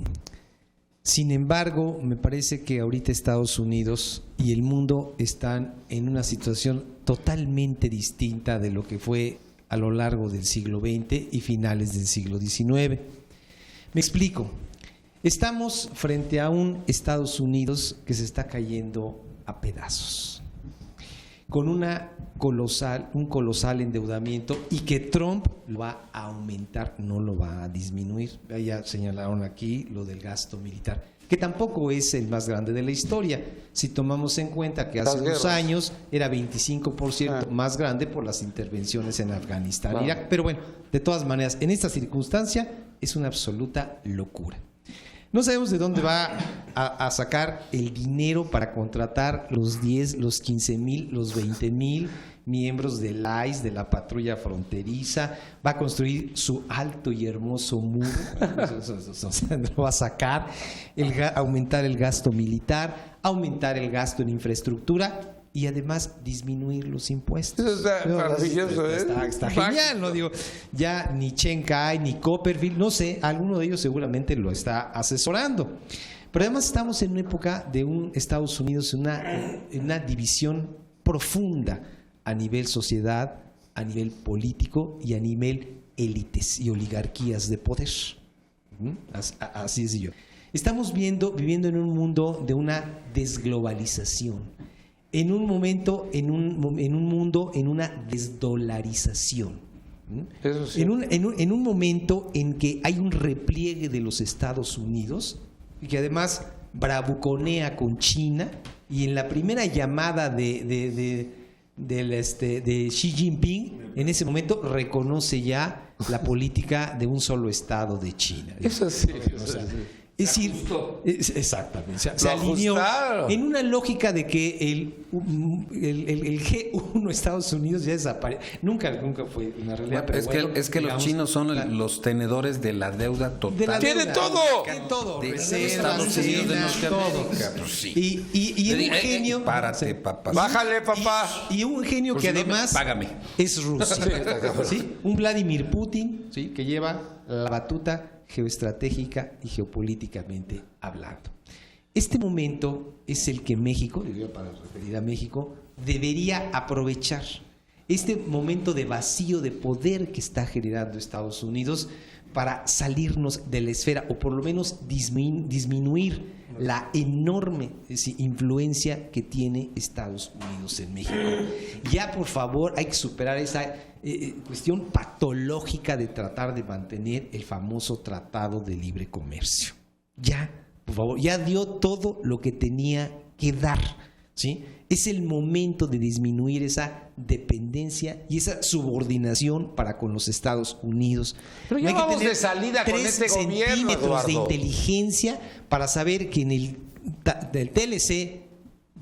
Sin embargo, me parece que ahorita Estados Unidos y el mundo están en una situación totalmente distinta de lo que fue a lo largo del siglo XX y finales del siglo XIX. Me explico. Estamos frente a un Estados Unidos que se está cayendo a pedazos, con un colosal endeudamiento, y que Trump lo va a aumentar, no lo va a disminuir. Ya señalaron aquí lo del gasto militar, que tampoco es el más grande de la historia, si tomamos en cuenta que hace unos años era 25% más grande por las intervenciones en Afganistán e Irak. Pero bueno, de todas maneras, en esta circunstancia es una absoluta locura. No sabemos de dónde va a sacar el dinero para contratar los 10, los 15,000, los 20,000 miembros del ICE, de la patrulla fronteriza. Va a construir su alto y hermoso muro. Lo va a sacar, aumentar el gasto militar, aumentar el gasto en infraestructura y además disminuir los impuestos. Eso está maravilloso, ¿eh? Está genial, ¿no? Digo, ya ni Chen Kai ni Copperfield, no sé, alguno de ellos seguramente lo está asesorando. Pero además estamos en una época de un Estados Unidos, en una división profunda a nivel sociedad, a nivel político y a nivel élites y oligarquías de poder. Así es yo. Estamos viviendo en un mundo de una desglobalización. En un momento, en un mundo, en una desdolarización. Eso sí. En un momento en que hay un repliegue de los Estados Unidos, y que además bravuconea con China, y en la primera llamada de Xi Jinping, en ese momento reconoce ya la política de un solo Estado de China. Eso sí. Es decir, exactamente, se alineó en una lógica de que el G1 Estados Unidos ya desapareció. Nunca fue una realidad. Pero es que los chinos son los tenedores de la deuda total. ¡Tiene todo! Tiene todo. De Estados Unidos de Norteamérica. Pues sí. Y un genio. Párate, papá. Bájale, papá. Y un genio que además págame. es Rusia. ¿Sí? Un Vladimir Putin, ¿sí? Que lleva la batuta geoestratégica y geopolíticamente hablando. Este momento es el que México, para referir a México, debería aprovechar este momento de vacío de poder que está generando Estados Unidos para salirnos de la esfera o por lo menos disminuir la enorme influencia que tiene Estados Unidos en México. Ya, por favor, hay que superar esa cuestión patológica de tratar de mantener el famoso Tratado de Libre Comercio. Ya, por favor, ya dio todo lo que tenía que dar, ¿sí? Es el momento de disminuir esa dependencia y esa subordinación para con los Estados Unidos. Pero ya vamos de salida con este gobierno, centímetros Eduardo. de inteligencia para saber que en el del TLC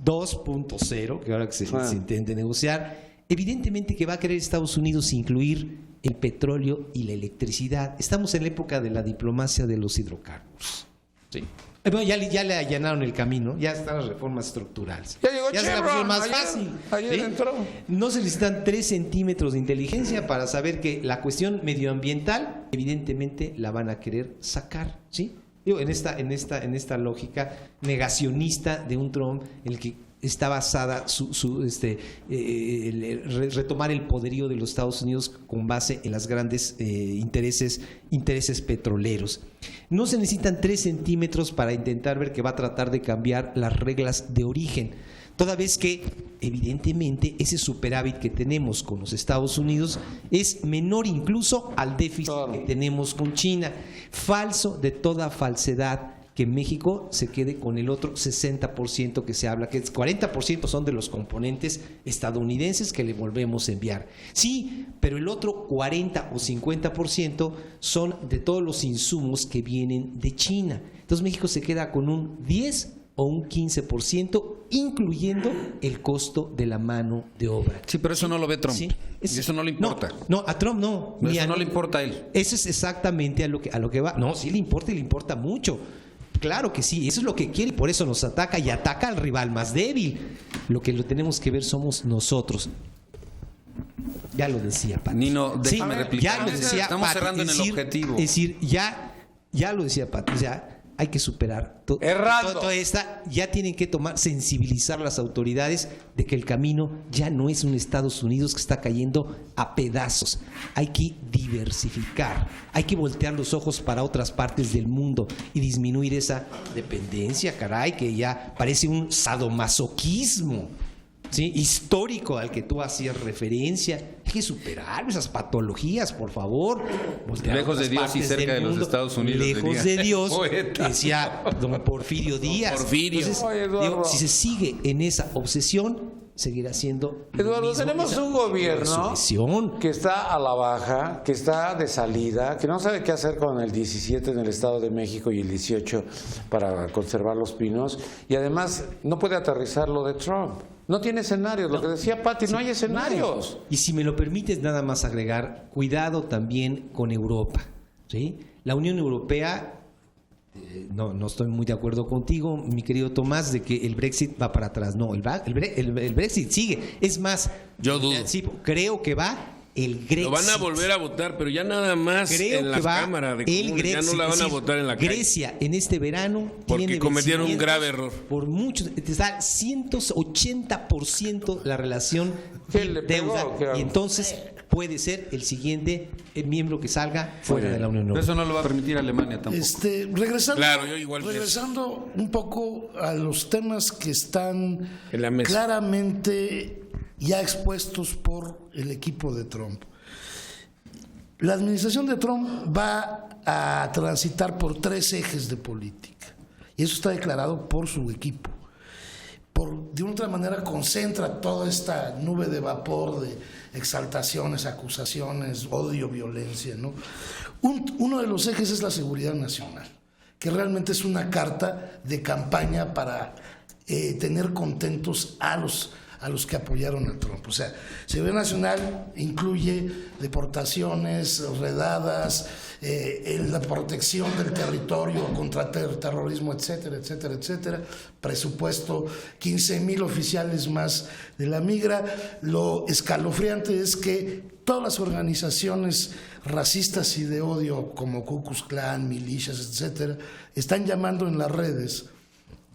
2.0, que ahora que se intente negociar, evidentemente que va a querer Estados Unidos incluir el petróleo y la electricidad. Estamos en la época de la diplomacia de los hidrocarburos. Sí. Bueno, ya le allanaron el camino, ya están las reformas estructurales. Ya llegó es la Chevron, versión más ayer- fácil. ayer ¿sí? entró. No se necesitan 3 centímetros de inteligencia para saber que la cuestión medioambiental, evidentemente, la van a querer sacar, ¿sí? Digo, en esta lógica negacionista de un Trump en el que está basada retomar el poderío de los Estados Unidos con base en las grandes intereses petroleros. No se necesitan 3 centímetros para intentar ver que va a tratar de cambiar las reglas de origen, toda vez que evidentemente ese superávit que tenemos con los Estados Unidos es menor incluso al déficit que tenemos con China. Falso de toda falsedad que México se quede con el otro 60% que se habla, que 40% son de los componentes estadounidenses que le volvemos a enviar. Sí, pero el otro 40 o 50% son de todos los insumos que vienen de China. Entonces México se queda con un 10 o un 15%, incluyendo el costo de la mano de obra. Sí, pero eso no lo ve Trump. Sí, Y eso no le importa. No, a Trump no. Ni Eso a- no le importa a él. Eso es exactamente a lo que va. No, sí le importa y le importa mucho. Claro que sí, eso es lo que quiere y por eso nos ataca y ataca al rival más débil. Lo que lo tenemos que ver somos nosotros. Ya lo decía Pati. Nino, déjame replicar. Ya lo decía Estamos Pati. cerrando en Es el decir, objetivo. Es decir, ya lo decía Pati. O sea, hay que superar Errando. toda esta. Ya tienen que sensibilizar las autoridades de que el camino ya no es un Estados Unidos que está cayendo a pedazos. Hay que diversificar, hay que voltear los ojos para otras partes del mundo y disminuir esa dependencia, caray, que ya parece un sadomasoquismo, ¿sí? Histórico al que tú hacías referencia. Hay que superar esas patologías, por favor. Voltear a Lejos de otras Dios y partes cerca del de los mundo. Estados Unidos, Lejos diría de Dios, poeta. decía don Porfirio Díaz. Porfirio. Entonces, Oye, Eduardo. digo, si se sigue en esa obsesión, seguirá siendo lo Eduardo, mismo, tenemos esa un gobierno resurrección. que está a la baja, que está de salida, que no sabe qué hacer con el 17 en el Estado de México y el 18 para conservar los pinos, y además no puede aterrizar lo de Trump. No tiene escenarios, lo que decía Pati, no hay escenarios. Y si me lo permites nada más agregar, cuidado también con Europa, ¿sí? La Unión Europea, no estoy muy de acuerdo contigo, mi querido Tomás, de que el Brexit va para atrás. No, el Brexit sigue. Es más, Yo dudo. sí, creo que va el Grexit. Lo van a volver a votar, pero ya nada más Creo en la que va Cámara de el Comunes. Ya Grexit, no la van es a decir, votar en la calle. Grecia en este verano Porque tiene cometieron un vencimientos grave error. por muchos, te da 180% la relación ¿Qué le pegó? deuda ¿Qué hago? y entonces puede ser el siguiente miembro que salga fuera de la Unión Pero Europea. eso no lo va a permitir Alemania tampoco. Regresando, Claro, yo igual pienso. regresando un poco a los temas que están En la mesa. claramente ya expuestos por el equipo de Trump. La administración de Trump va a transitar por 3 ejes de política y eso está declarado por su equipo. De una otra manera concentra toda esta nube de vapor de exaltaciones, acusaciones, odio, violencia, ¿no? Uno de los ejes es la seguridad nacional, que realmente es una carta de campaña para tener contentos a los que apoyaron a Trump. O sea, seguridad nacional incluye deportaciones, redadas, la protección del territorio contra terrorismo, etcétera, etcétera, etcétera. Presupuesto 15,000 oficiales más de la migra. Lo escalofriante es que todas las organizaciones racistas y de odio como Ku Klux Klan, milicias, etcétera, están llamando en las redes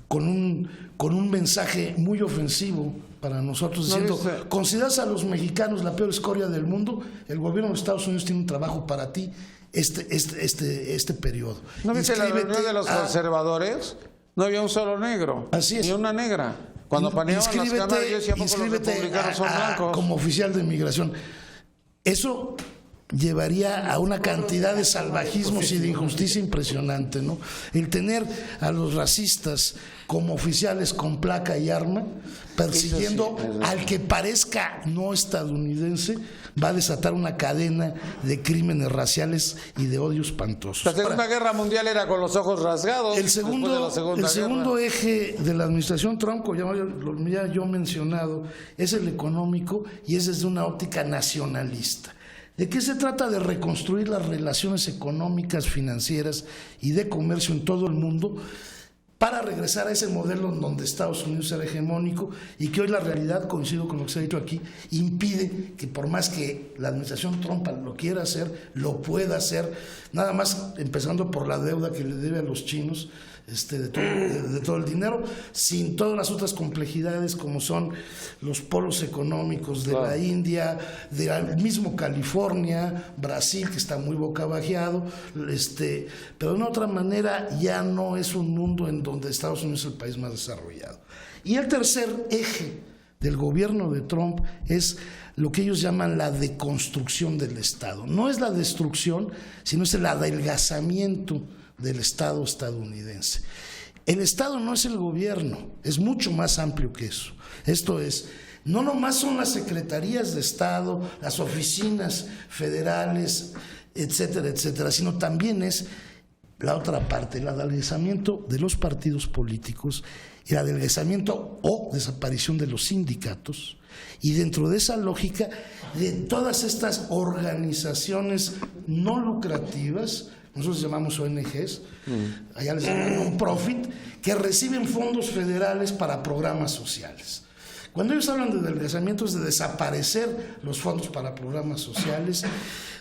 con un mensaje muy ofensivo para nosotros, ¿No diciendo, viste? consideras a los mexicanos la peor escoria del mundo, el gobierno de Estados Unidos tiene un trabajo para ti este periodo. ¿No viste la Inscríbete reunión de los a- conservadores? No había un solo negro. Así es. Ni una negra. Cuando paneaban las cámaras, yo decía, ¿a poco los inscríbete republicanos son blancos? como oficial de migración. Eso llevaría a una cantidad de salvajismos y de injusticia impresionante, ¿no? El tener a los racistas como oficiales con placa y arma, persiguiendo al que parezca no estadounidense, va a desatar una cadena de crímenes raciales y de odio espantosos. La Segunda Guerra Mundial era con los ojos rasgados. El después de segundo, la Segunda el segundo Guerra. eje de la administración Trump, como ya yo he mencionado, es el económico y es desde una óptica nacionalista. ¿De qué se trata? De reconstruir las relaciones económicas, financieras y de comercio en todo el mundo para regresar a ese modelo en donde Estados Unidos era hegemónico y que hoy la realidad, coincido con lo que se ha dicho aquí, impide que por más que la administración Trump lo quiera hacer, lo pueda hacer, nada más empezando por la deuda que le debe a los chinos, de todo el dinero, sin todas las otras complejidades como son los polos económicos de la India, del mismo California, Brasil, que está muy bocabajeado, pero de una otra manera ya no es un mundo en donde Estados Unidos es el país más desarrollado. Y el tercer eje del gobierno de Trump es lo que ellos llaman la deconstrucción del Estado. No es la destrucción, sino es el adelgazamiento del Estado estadounidense. El Estado no es el gobierno, es mucho más amplio que eso. Esto es, no nomás son las secretarías de Estado, las oficinas federales, etcétera, etcétera, sino también es la otra parte, el adelgazamiento de los partidos políticos, el adelgazamiento o desaparición de los sindicatos, y dentro de esa lógica de todas estas organizaciones no lucrativas, nosotros llamamos ONGs, allá les llaman non-profit, que reciben fondos federales para programas sociales. Cuando ellos hablan de adelgazamiento es de desaparecer los fondos para programas sociales,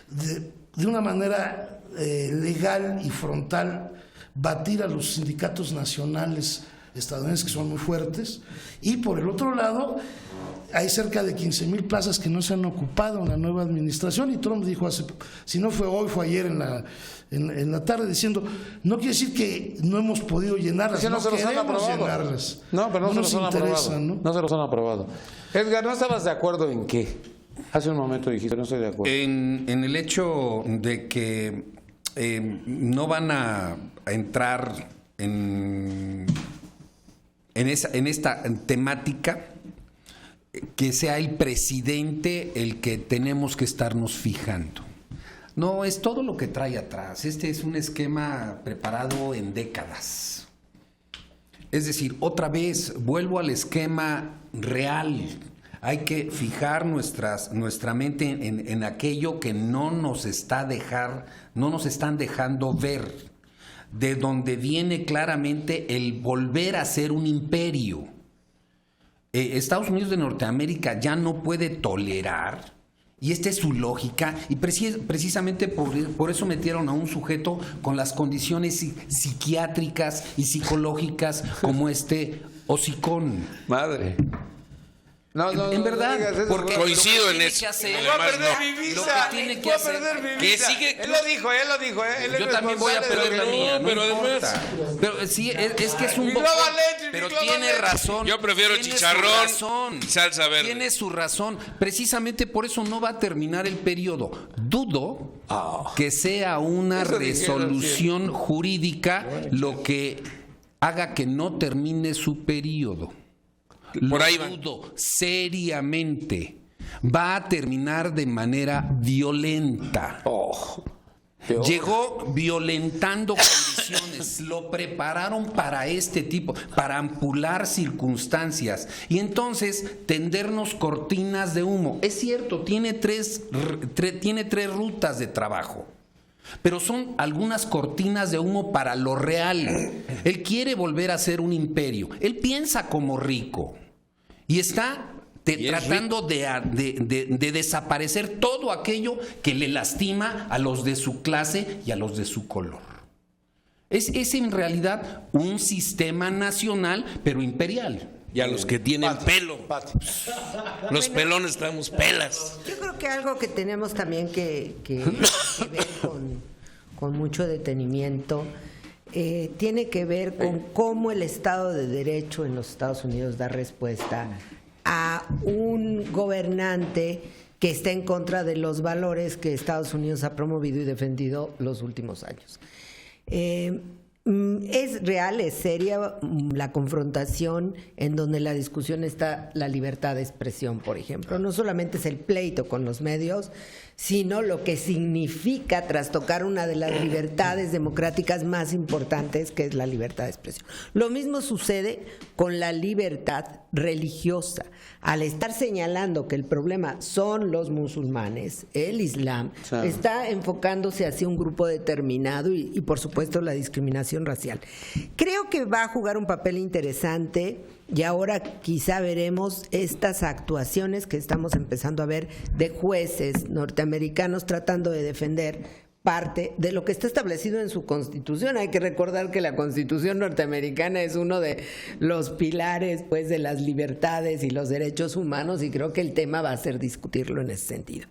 de una manera legal y frontal, batir a los sindicatos nacionales estadounidenses que son muy fuertes, y por el otro lado hay cerca de 15,000 plazas que no se han ocupado en la nueva administración, y Trump dijo, si no fue hoy, fue ayer en la tarde, diciendo, no quiere decir que no hemos podido llenarlas, Es que no se los han queremos aprobado. llenarlas. No, pero no se los han interesa, aprobado. ¿no? No se los han aprobado. Edgar, ¿no estabas de acuerdo en qué? Hace un momento dijiste, no estoy de acuerdo. En el hecho de que no van a entrar en esta temática, que sea el presidente el que tenemos que estarnos fijando. No, es todo lo que trae atrás. Este es un esquema preparado en décadas. Es decir, otra vez vuelvo al esquema real. Hay que fijar nuestra mente en aquello que no nos están dejando ver, de donde viene claramente el volver a ser un imperio. Estados Unidos de Norteamérica ya no puede tolerar, y esta es su lógica, y precisamente por eso metieron a un sujeto con las condiciones psiquiátricas y psicológicas como este hocicón. Madre. No, En verdad, digas eso, porque güey. Coincido en tiene eso. que hacer- Lo Voy a demás perder no. mi Lo visa. que tiene que Voy a hacer- perder mi Que visa. sigue- Él lo dijo. Él Yo es también voy a responsable perder de la lo que- mía, No, pero no además- importa. Pero sí, es que es un Mi bocón, Global Entry, pero mi Global tiene Entry. razón. Yo prefiero tiene su chicharrón razón, y salsa verde. Tiene su razón. Precisamente por eso no va a terminar el periodo. Dudo que sea una Eso dijeron, resolución jurídica lo que haga que no termine su periodo. Por Lo ahí van. dudo seriamente. Va a terminar de manera violenta. Peor. Llegó violentando condiciones, lo prepararon para este tipo, para ampular circunstancias y entonces tendernos cortinas de humo. Es cierto, tiene tres rutas de trabajo, pero son algunas cortinas de humo para lo real. Él quiere volver a ser un imperio, él piensa como rico y está tratando de desaparecer todo aquello que le lastima a los de su clase y a los de su color. Es en realidad un sistema nacional, pero imperial. y a los que tienen pelo. Los pelones estamos pelas. Yo creo que algo que tenemos también que ver con mucho detenimiento tiene que ver con cómo el Estado de Derecho en los Estados Unidos da respuesta a un gobernante que está en contra de los valores que Estados Unidos ha promovido y defendido los últimos años. Es real, es seria la confrontación en donde la discusión está la libertad de expresión, por ejemplo. No solamente es el pleito con los medios, sino lo que significa trastocar una de las libertades democráticas más importantes, que es la libertad de expresión. Lo mismo sucede con la libertad religiosa. Al estar señalando que el problema son los musulmanes, el Islam, está enfocándose hacia un grupo determinado y por supuesto la discriminación racial. Creo que va a jugar un papel interesante y ahora quizá veremos estas actuaciones que estamos empezando a ver de jueces norteamericanos tratando de defender parte de lo que está establecido en su Constitución. Hay que recordar que la Constitución norteamericana es uno de los pilares, pues, de las libertades y los derechos humanos, y creo que el tema va a ser discutirlo en ese sentido.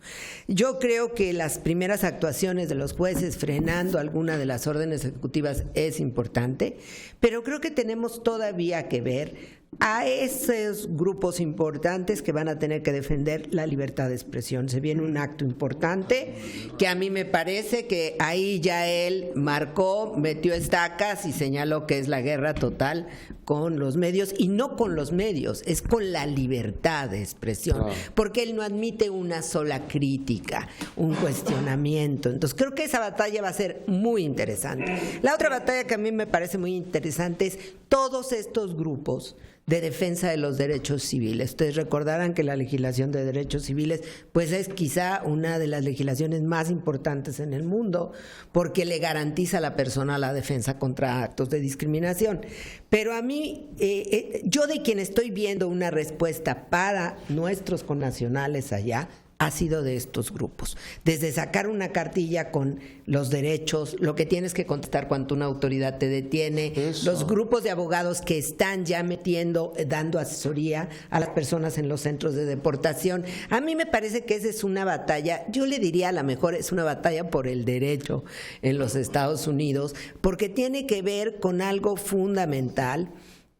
Yo creo que las primeras actuaciones de los jueces frenando alguna de las órdenes ejecutivas es importante, pero creo que tenemos todavía que ver a esos grupos importantes que van a tener que defender la libertad de expresión. Se viene un acto importante que a mí me parece que ahí ya él marcó, metió estacas y señaló que es la guerra total con los medios, y no con los medios, es con la libertad de expresión, porque él no admite una sola crítica, un cuestionamiento. Entonces creo que esa batalla va a ser muy interesante. La otra batalla que a mí me parece muy interesante es todos estos grupos de defensa de los derechos civiles. Ustedes recordarán que la legislación de derechos civiles pues es quizá una de las legislaciones más importantes en el mundo, porque le garantiza a la persona la defensa contra actos de discriminación. Pero a mí, yo de quien estoy viendo una respuesta para nuestros connacionales allá, ha sido de estos grupos. Desde sacar una cartilla con los derechos, lo que tienes que contestar cuando una autoridad te detiene, los grupos de abogados que están ya dando asesoría a las personas en los centros de deportación. A mí me parece que esa es una batalla, yo le diría a lo mejor es una batalla por el derecho en los Estados Unidos, porque tiene que ver con algo fundamental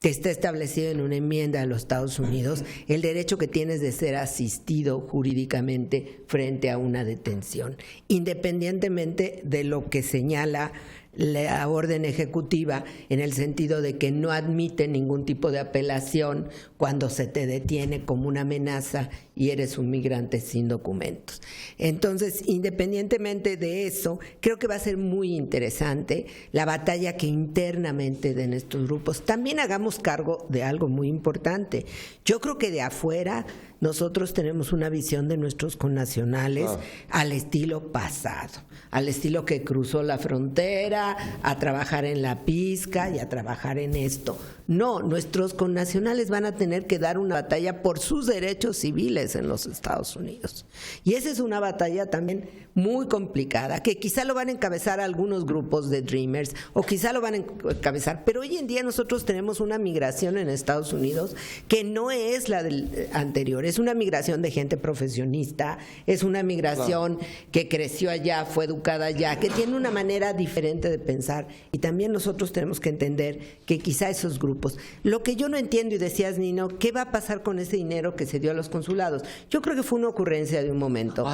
que está establecido en una enmienda de los Estados Unidos, el derecho que tienes de ser asistido jurídicamente frente a una detención, independientemente de lo que señala la orden ejecutiva, en el sentido de que no admite ningún tipo de apelación cuando se te detiene como una amenaza y eres un migrante sin documentos. Entonces, independientemente de eso, creo que va a ser muy interesante la batalla que internamente den estos grupos. También hagamos cargo de algo muy importante. Yo creo que de afuera nosotros tenemos una visión de nuestros connacionales al estilo pasado, al estilo que cruzó la frontera a trabajar en la pizca y a trabajar en esto. No, nuestros connacionales van a tener que dar una batalla por sus derechos civiles en los Estados Unidos. Y esa es una batalla también muy complicada, que quizá lo van a encabezar algunos grupos de Dreamers, o quizá lo van a encabezar, pero hoy en día nosotros tenemos una migración en Estados Unidos que no es la del anterior, es una migración de gente profesionista, es una migración que creció allá, fue educada allá, que tiene una manera diferente de pensar, y también nosotros tenemos que entender que quizá esos grupos, lo que yo no entiendo, y decías, Nino, ¿qué va a pasar con ese dinero que se dio a los consulados? Yo creo que fue una ocurrencia de un momento.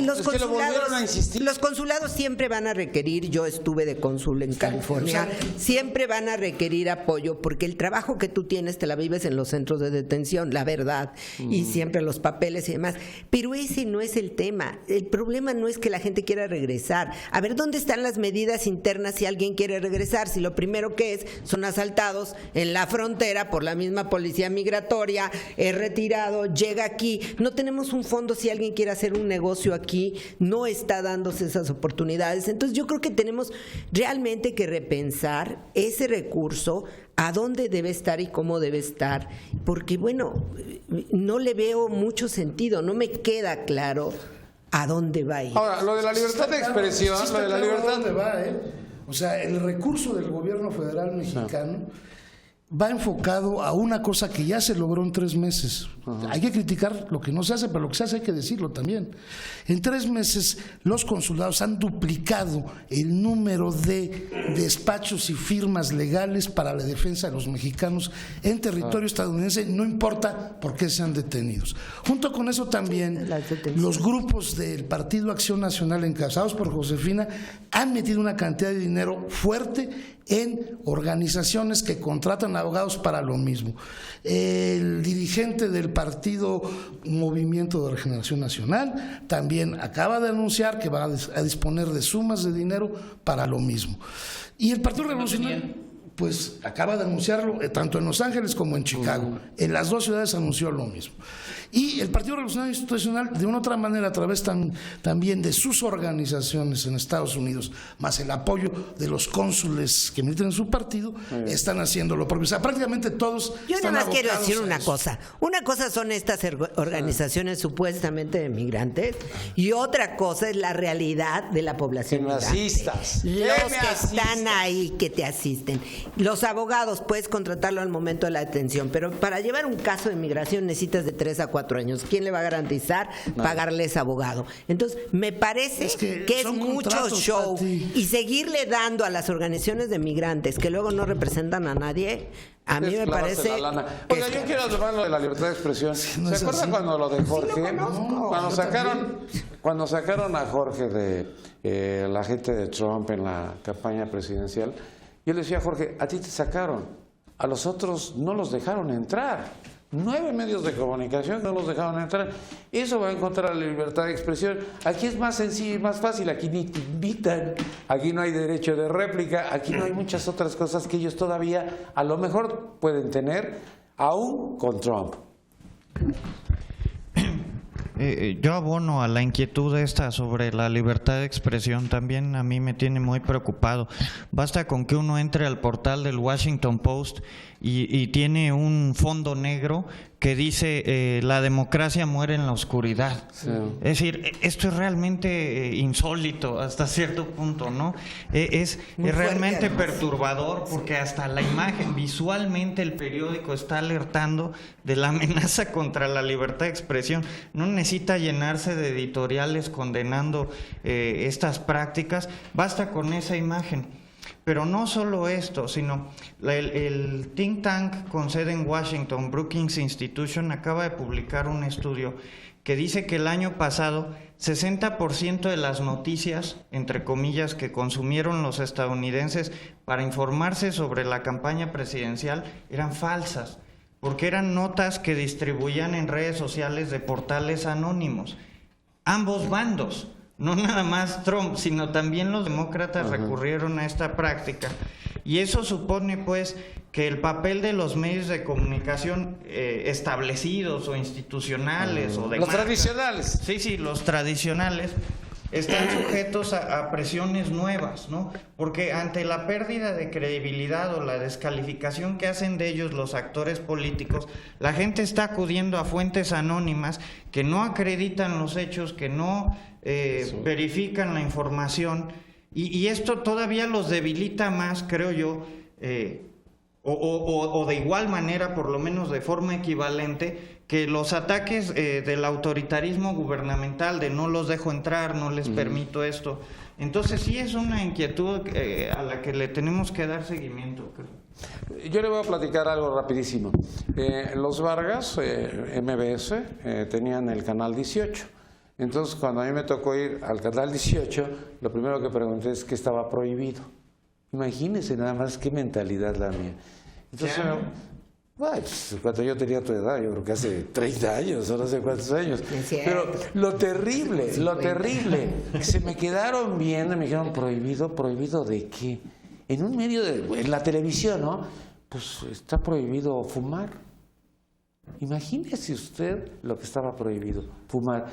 Los consulados siempre van a requerir, yo estuve de cónsul en California, siempre van a requerir apoyo, porque el trabajo que tú tienes te la vives en los centros de detención, la verdad, y siempre los papeles y demás, pero ese no es el tema. El problema no es que la gente quiera regresar. A ver, ¿dónde están las medidas internas si alguien quiere regresar? Si lo primero que son asaltados en la frontera por la misma policía migratoria, es retirado, llega aquí, no tenemos un fondo si alguien quiere hacer un negocio aquí, no está dándose esas oportunidades. Entonces yo creo que tenemos realmente que repensar ese recurso, a dónde debe estar y cómo debe estar, porque bueno, no le veo mucho sentido, no me queda claro a dónde va a ir. Ahora, lo de la libertad de expresión, sí, lo de la libertad... ¿a dónde va, O sea, el recurso del gobierno federal mexicano va enfocado a una cosa que ya se logró en 3 meses. Hay que criticar lo que no se hace, pero lo que se hace hay que decirlo también. En 3 meses los consulados han duplicado el número de despachos y firmas legales para la defensa de los mexicanos en territorio estadounidense, no importa por qué sean detenidos. Junto con eso también los grupos del Partido Acción Nacional encabezados por Josefina han metido una cantidad de dinero fuerte en organizaciones que contratan abogados para lo mismo. El dirigente del partido Movimiento de Regeneración Nacional también acaba de anunciar que va a disponer de sumas de dinero para lo mismo. Y el Partido Revolucionario, pues acaba de anunciarlo tanto en Los Ángeles como en Chicago. En las 2 ciudades anunció lo mismo. Y el Partido Revolucionario Institucional, de una otra manera, a través también de sus organizaciones en Estados Unidos, más el apoyo de los cónsules que militan en su partido, están haciendo lo propio. O sea, prácticamente todos Yo están nada más quiero abocados decir a una eso. cosa. Una cosa son estas organizaciones supuestamente de migrantes y otra cosa es la realidad de la población Que me migrante. asistas. Los Que me que asistas. están ahí, que te asisten. Los abogados puedes contratarlo al momento de la detención, pero para llevar un caso de migración necesitas de 3 a 4 años. ¿Quién le va a garantizar pagarle ese abogado? Entonces, me parece Es que que es son mucho contratos, show Pati. y seguirle dando a las organizaciones de migrantes que luego no representan a nadie. A mí Es me clavarse parece la lana. que Oiga, es- yo quiero hablar lo de la libertad de expresión. no ¿Se es acuerda así. cuando lo de Jorge? conozco. Cuando sacaron a Jorge de la gente de Trump en la campaña presidencial, yo le decía a Jorge, a ti te sacaron, a los otros no los dejaron entrar. 9 medios de comunicación no los dejaron entrar. Eso va en contra de la libertad de expresión. Aquí es más sencillo y más fácil. Aquí ni te invitan. Aquí no hay derecho de réplica. Aquí no hay muchas otras cosas que ellos todavía a lo mejor pueden tener, aún con Trump. Yo abono a la inquietud esta sobre la libertad de expresión. También a mí me tiene muy preocupado. Basta con que uno entre al portal del Washington Post y tiene un fondo negro que dice la democracia muere en la oscuridad. Sí. Es decir, esto es realmente insólito hasta cierto punto, ¿no? Es Muy fuerte, realmente además. perturbador porque hasta la imagen, visualmente el periódico está alertando de la amenaza contra la libertad de expresión. No necesita llenarse de editoriales condenando estas prácticas, basta con esa imagen. Pero no solo esto, sino el think tank con sede en Washington, Brookings Institution, acaba de publicar un estudio que dice que el año pasado 60% de las noticias, entre comillas, que consumieron los estadounidenses para informarse sobre la campaña presidencial eran falsas, porque eran notas que distribuían en redes sociales de portales anónimos. Ambos bandos. No nada más Trump, sino también los demócratas recurrieron a esta práctica. Y eso supone, pues, que el papel de los medios de comunicación establecidos o institucionales o de Los marca, tradicionales. Sí, los tradicionales están sujetos a presiones nuevas, ¿no? Porque ante la pérdida de credibilidad o la descalificación que hacen de ellos los actores políticos, la gente está acudiendo a fuentes anónimas que no acreditan los hechos, que no verifican la información, y esto todavía los debilita más, creo yo, o de igual manera, por lo menos de forma equivalente, que los ataques del autoritarismo gubernamental, de no los dejo entrar, no les permito esto. Entonces sí es una inquietud a la que le tenemos que dar seguimiento, creo. Yo le voy a platicar algo rapidísimo. Los Vargas, MBS, tenían el canal 18. Entonces, cuando a mí me tocó ir al canal 18, lo primero que pregunté es que estaba prohibido. Imagínense nada más qué mentalidad la mía. Entonces, pues, cuando yo tenía tu edad, yo creo que hace 30 años o no sé cuántos años. Es cierto. Pero lo terrible, que se me quedaron viendo y me dijeron, ¿prohibido? ¿Prohibido de qué? En un medio en la televisión, ¿no? Pues está prohibido fumar. Imagínese usted lo que estaba prohibido, fumar.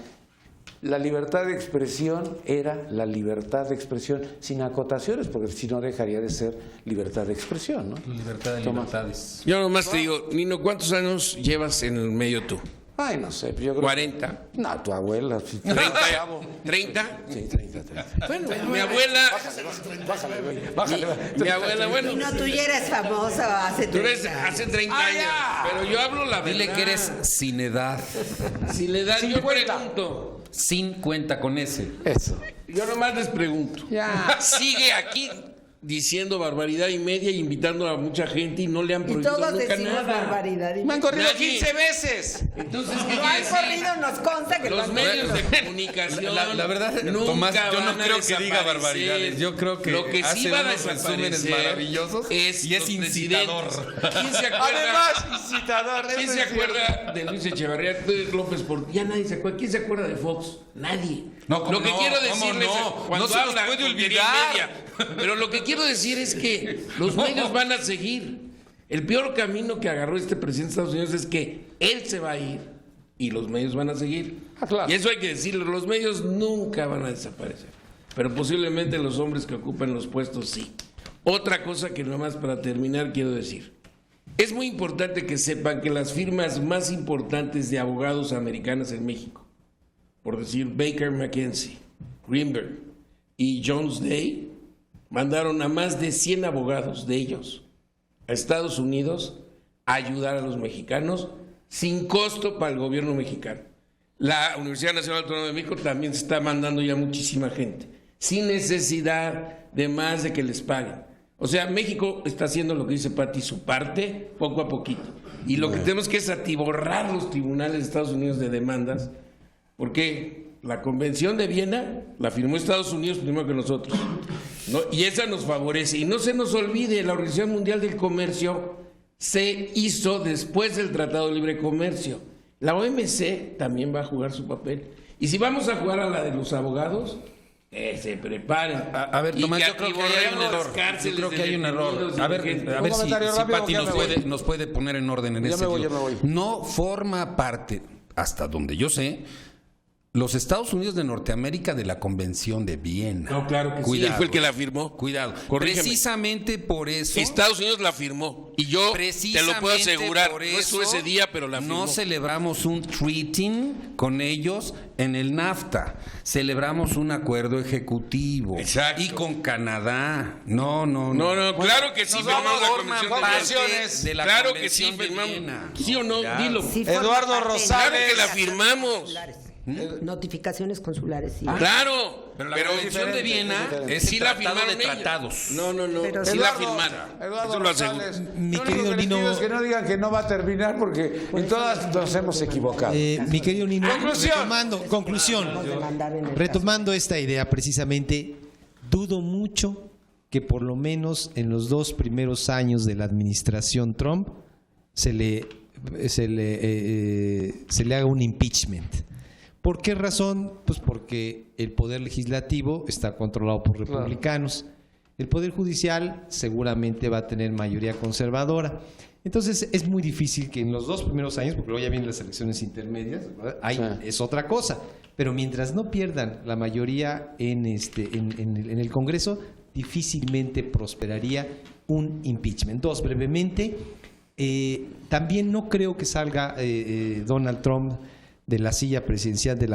La libertad de expresión era la libertad de expresión sin acotaciones, porque si no dejaría de ser libertad de expresión, ¿no? Libertad de Toma. libertades. Yo nomás te digo, Nino, ¿cuántos años llevas en el medio tú? Ay, no sé, yo creo... 40. No, tu abuela. Si te 30. chavo. 30. Sí, 30. Bueno, mi abuela. Bájale. Mi abuela, bueno. Y no, tú ya eres famoso hace Tú eres 30 años. hace 30 años. Pero yo hablo la verdad. Dile que eres sin edad, Si le das, yo 50. pregunto. sin cuenta con ese. Eso. Yo nomás les pregunto. Ya. Sigue aquí diciendo barbaridad y media, invitando a mucha gente y no le han Y prohibido todos nunca decimos nada. barbaridad. Me han corrido Nadie. 15 veces. Entonces, ¿qué Lo quiere han decir? corrido, nos consta que lo Los han medios corrido. de comunicación. La verdad, nunca Tomás, yo no van a creo que diga desaparecer. barbaridades. Yo creo que lo que sí hace va a unos resúmenes desaparecer maravillosos es y es los incitador. presidentes. ¿Quién se acuerda? Además, incitador. ¿Quién eso se es acuerda de Luis Echeverría López Portillo? Ya nadie se acuerda. ¿Quién se acuerda de Fox? Nadie. No, ¿cómo lo que no? quiero ¿Cómo decirles no? es, cuando No se nos habla puede tontería y olvidar. media, pero lo que quiero decir es que los medios van a seguir. El peor camino que agarró este presidente de Estados Unidos es que él se va a ir y los medios van a seguir. Claro. Y eso hay que decirlo, los medios nunca van a desaparecer, pero posiblemente los hombres que ocupan los puestos sí. Otra cosa que nomás para terminar quiero decir. Es muy importante que sepan que las firmas más importantes de abogados americanas en México, por decir Baker McKenzie, Greenberg y Jones Day, mandaron a más de 100 abogados de ellos a Estados Unidos a ayudar a los mexicanos sin costo para el gobierno mexicano. La Universidad Nacional Autónoma de México también se está mandando ya muchísima gente, sin necesidad de más de que les paguen. O sea, México está haciendo lo que dice Pati, su parte, poco a poquito. Y lo que tenemos que es atiborrar los tribunales de Estados Unidos de demandas, porque la Convención de Viena la firmó Estados Unidos primero que nosotros, ¿no? Y esa nos favorece. Y no se nos olvide, la Organización Mundial del Comercio se hizo después del Tratado de Libre Comercio. La OMC también va a jugar su papel. Y si vamos a jugar a la de los abogados, se preparen. A ver, Y Tomás, que yo creo que atiborremos hay un las error. Yo cárceles creo de que hay un error. detenidos y A de ver, gente. a ver Un si comentario rápido, Pati ya nos me voy. nos puede poner en orden en Ya ese me voy, sentido. ya me voy. No forma parte, hasta donde yo sé, los Estados Unidos de Norteamérica de la Convención de Viena. No, claro que Cuidado. sí, él fue el que la firmó. Cuidado. Corrígeme. Precisamente por eso. Estados Unidos la firmó. Y yo te lo puedo asegurar. por No estuve eso ese día, pero la firmó. No celebramos un treating con ellos en el NAFTA. Celebramos un acuerdo ejecutivo. Exacto. Y con Canadá. No. No, claro que sí nos firmamos vamos, la forma Convención de parte Viena. de la Claro que sí Convención de firmamos. Viena. ¿Sí o no? Ya. Dilo. Sí, forma Eduardo parte de Rosales. Claro que la las firmamos. consulares. Notificaciones consulares, sí. Claro. Pero la Convención de Viena es sí el la tratado firmaron de ellos. tratados. No. Pero sí sí. la firmaron. Eduardo Eso lo aseguro. Rosales. Mi Lo querido único que les Nino- pido es que no digan que no va a terminar porque en todas nos hemos equivocado. Mi querido Nino, Conclusión. conclusión. Vamos a demandar en el Retomando esta idea precisamente, dudo mucho que por lo menos en los 2 primeros años de la administración Trump se le haga un impeachment. ¿Por qué razón? Pues porque el poder legislativo está controlado por republicanos. El poder judicial seguramente va a tener mayoría conservadora. Entonces es muy difícil que en los 2 primeros años, porque luego ya vienen las elecciones intermedias, ¿verdad? Es otra cosa. Pero mientras no pierdan la mayoría en el Congreso, difícilmente prosperaría un impeachment. 2, brevemente, también no creo que salga Donald Trump de la silla presidencial de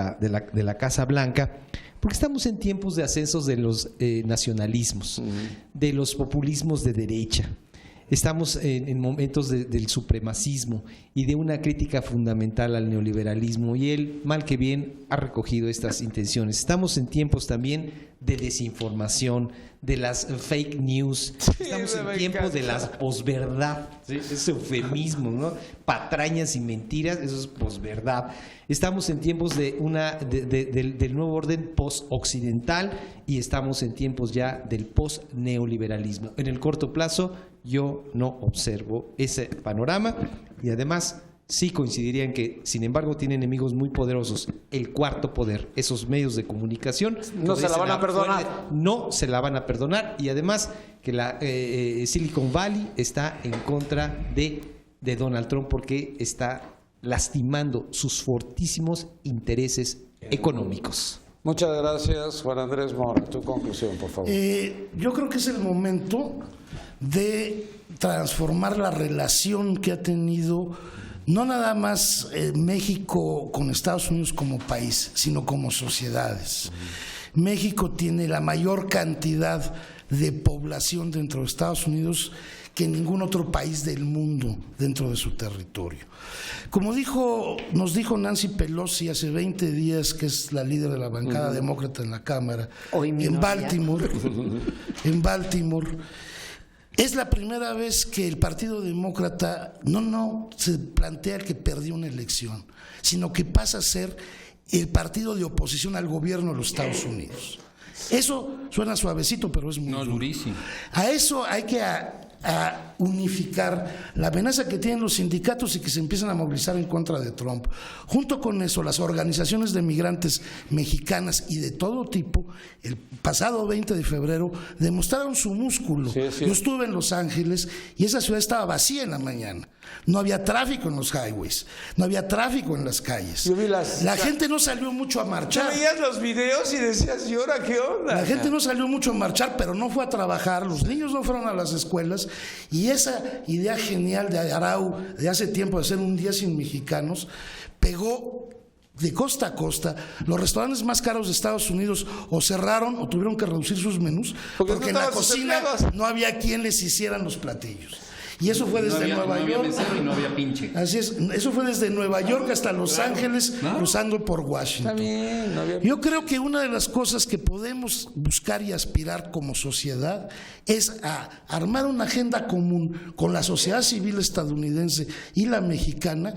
la Casa Blanca, porque estamos en tiempos de ascensos de los nacionalismos, de los populismos de derecha. Estamos en momentos del supremacismo y de una crítica fundamental al neoliberalismo, y él, mal que bien, ha recogido estas intenciones. Estamos en tiempos también de desinformación, de las fake news. Estamos en tiempos de la posverdad, ¿sí? Es eufemismo, ¿no? Patrañas y mentiras, eso es posverdad. Estamos en tiempos del nuevo orden post-occidental y estamos en tiempos ya del post-neoliberalismo. En el corto plazo yo no observo ese panorama, y además sí coincidiría en que, sin embargo, tiene enemigos muy poderosos. El cuarto poder, esos medios de comunicación, No se la van a perdonar. no se la van a perdonar, y además que la Silicon Valley está en contra de Donald Trump porque está lastimando sus fortísimos intereses económicos. Muchas gracias, Juan Andrés Mora. Tu conclusión, por favor. Yo creo que es el momento de transformar la relación que ha tenido no nada más México con Estados Unidos como país, sino como sociedades. México tiene la mayor cantidad de población dentro de Estados Unidos que ningún otro país del mundo dentro de su territorio. Como nos dijo Nancy Pelosi hace 20 días, que es la líder de la bancada demócrata en la Cámara, en Baltimore, es la primera vez que el Partido Demócrata no se plantea que perdió una elección, sino que pasa a ser el partido de oposición al gobierno de los Estados Unidos. Eso suena suavecito, pero es muy duro. Durísimo. A eso hay que unificar la amenaza que tienen los sindicatos y que se empiezan a movilizar en contra de Trump. Junto con eso, las organizaciones de migrantes mexicanas y de todo tipo, el pasado 20 de febrero, demostraron su músculo. Sí. Yo estuve en Los Ángeles y esa ciudad estaba vacía en la mañana. No había tráfico en los highways, no había tráfico en las calles. Yo vi La gente no salió mucho a marchar. Tú veías los videos y decías, ¿y ahora qué onda? La gente no salió mucho a marchar, pero no fue a trabajar, los niños no fueron a las escuelas, y esa idea genial de Arau de hace tiempo de hacer un día sin mexicanos pegó de costa a costa. Los restaurantes más caros de Estados Unidos o cerraron o tuvieron que reducir sus menús porque en la cocina no había quien les hicieran los platillos. Y eso fue desde Nueva York. No había mesero y no había pinche. Así es, eso fue desde Nueva York hasta Los Ángeles, cruzando por Washington. Está bien, Yo creo que una de las cosas que podemos buscar y aspirar como sociedad es a armar una agenda común con la sociedad civil estadounidense y la mexicana,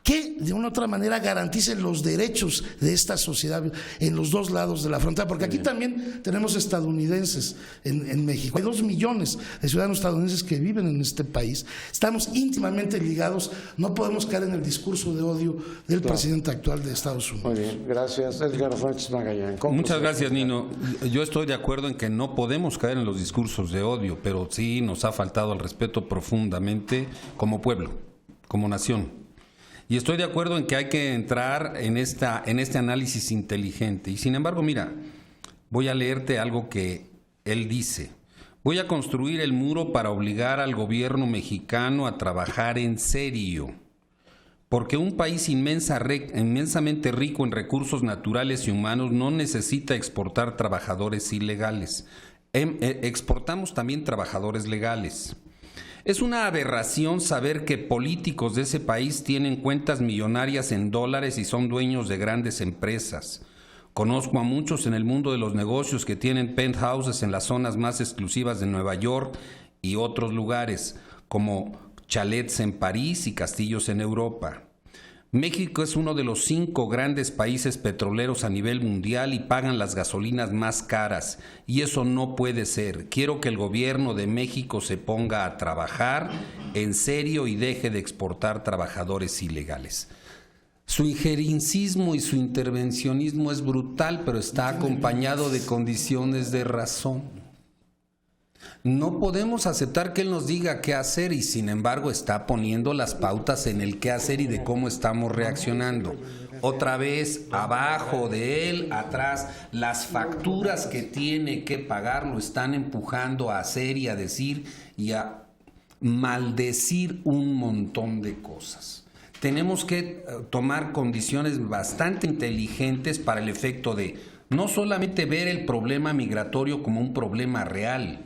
que de una u otra manera garanticen los derechos de esta sociedad en los dos lados de la frontera, porque aquí también tenemos estadounidenses en México. Hay 2 millones de ciudadanos estadounidenses que viven en este país. Estamos íntimamente ligados, no podemos caer en el discurso de odio del presidente actual de Estados Unidos. Muy bien, gracias. Edgar Sánchez Magallán. Muchas gracias, Nino. Yo estoy de acuerdo en que no podemos caer en los discursos de odio, pero sí nos ha faltado el respeto profundamente como pueblo, como nación. Y estoy de acuerdo en que hay que entrar en este análisis inteligente. Y sin embargo, mira, voy a leerte algo que él dice. Voy a construir el muro para obligar al gobierno mexicano a trabajar en serio. Porque un país inmensamente rico en recursos naturales y humanos no necesita exportar trabajadores ilegales. Exportamos también trabajadores legales. Es una aberración saber que políticos de ese país tienen cuentas millonarias en dólares y son dueños de grandes empresas. Conozco a muchos en el mundo de los negocios que tienen penthouses en las zonas más exclusivas de Nueva York y otros lugares, como chalets en París y castillos en Europa. México es uno de los 5 grandes países petroleros a nivel mundial y pagan las gasolinas más caras, y eso no puede ser. Quiero que el gobierno de México se ponga a trabajar en serio y deje de exportar trabajadores ilegales. Su injerencismo y su intervencionismo es brutal, pero está acompañado de condiciones de razón. No podemos aceptar que él nos diga qué hacer y sin embargo está poniendo las pautas en el qué hacer y de cómo estamos reaccionando. Otra vez, abajo de él, atrás, las facturas que tiene que pagar lo están empujando a hacer y a decir y a maldecir un montón de cosas. Tenemos que tomar condiciones bastante inteligentes para el efecto de no solamente ver el problema migratorio como un problema real.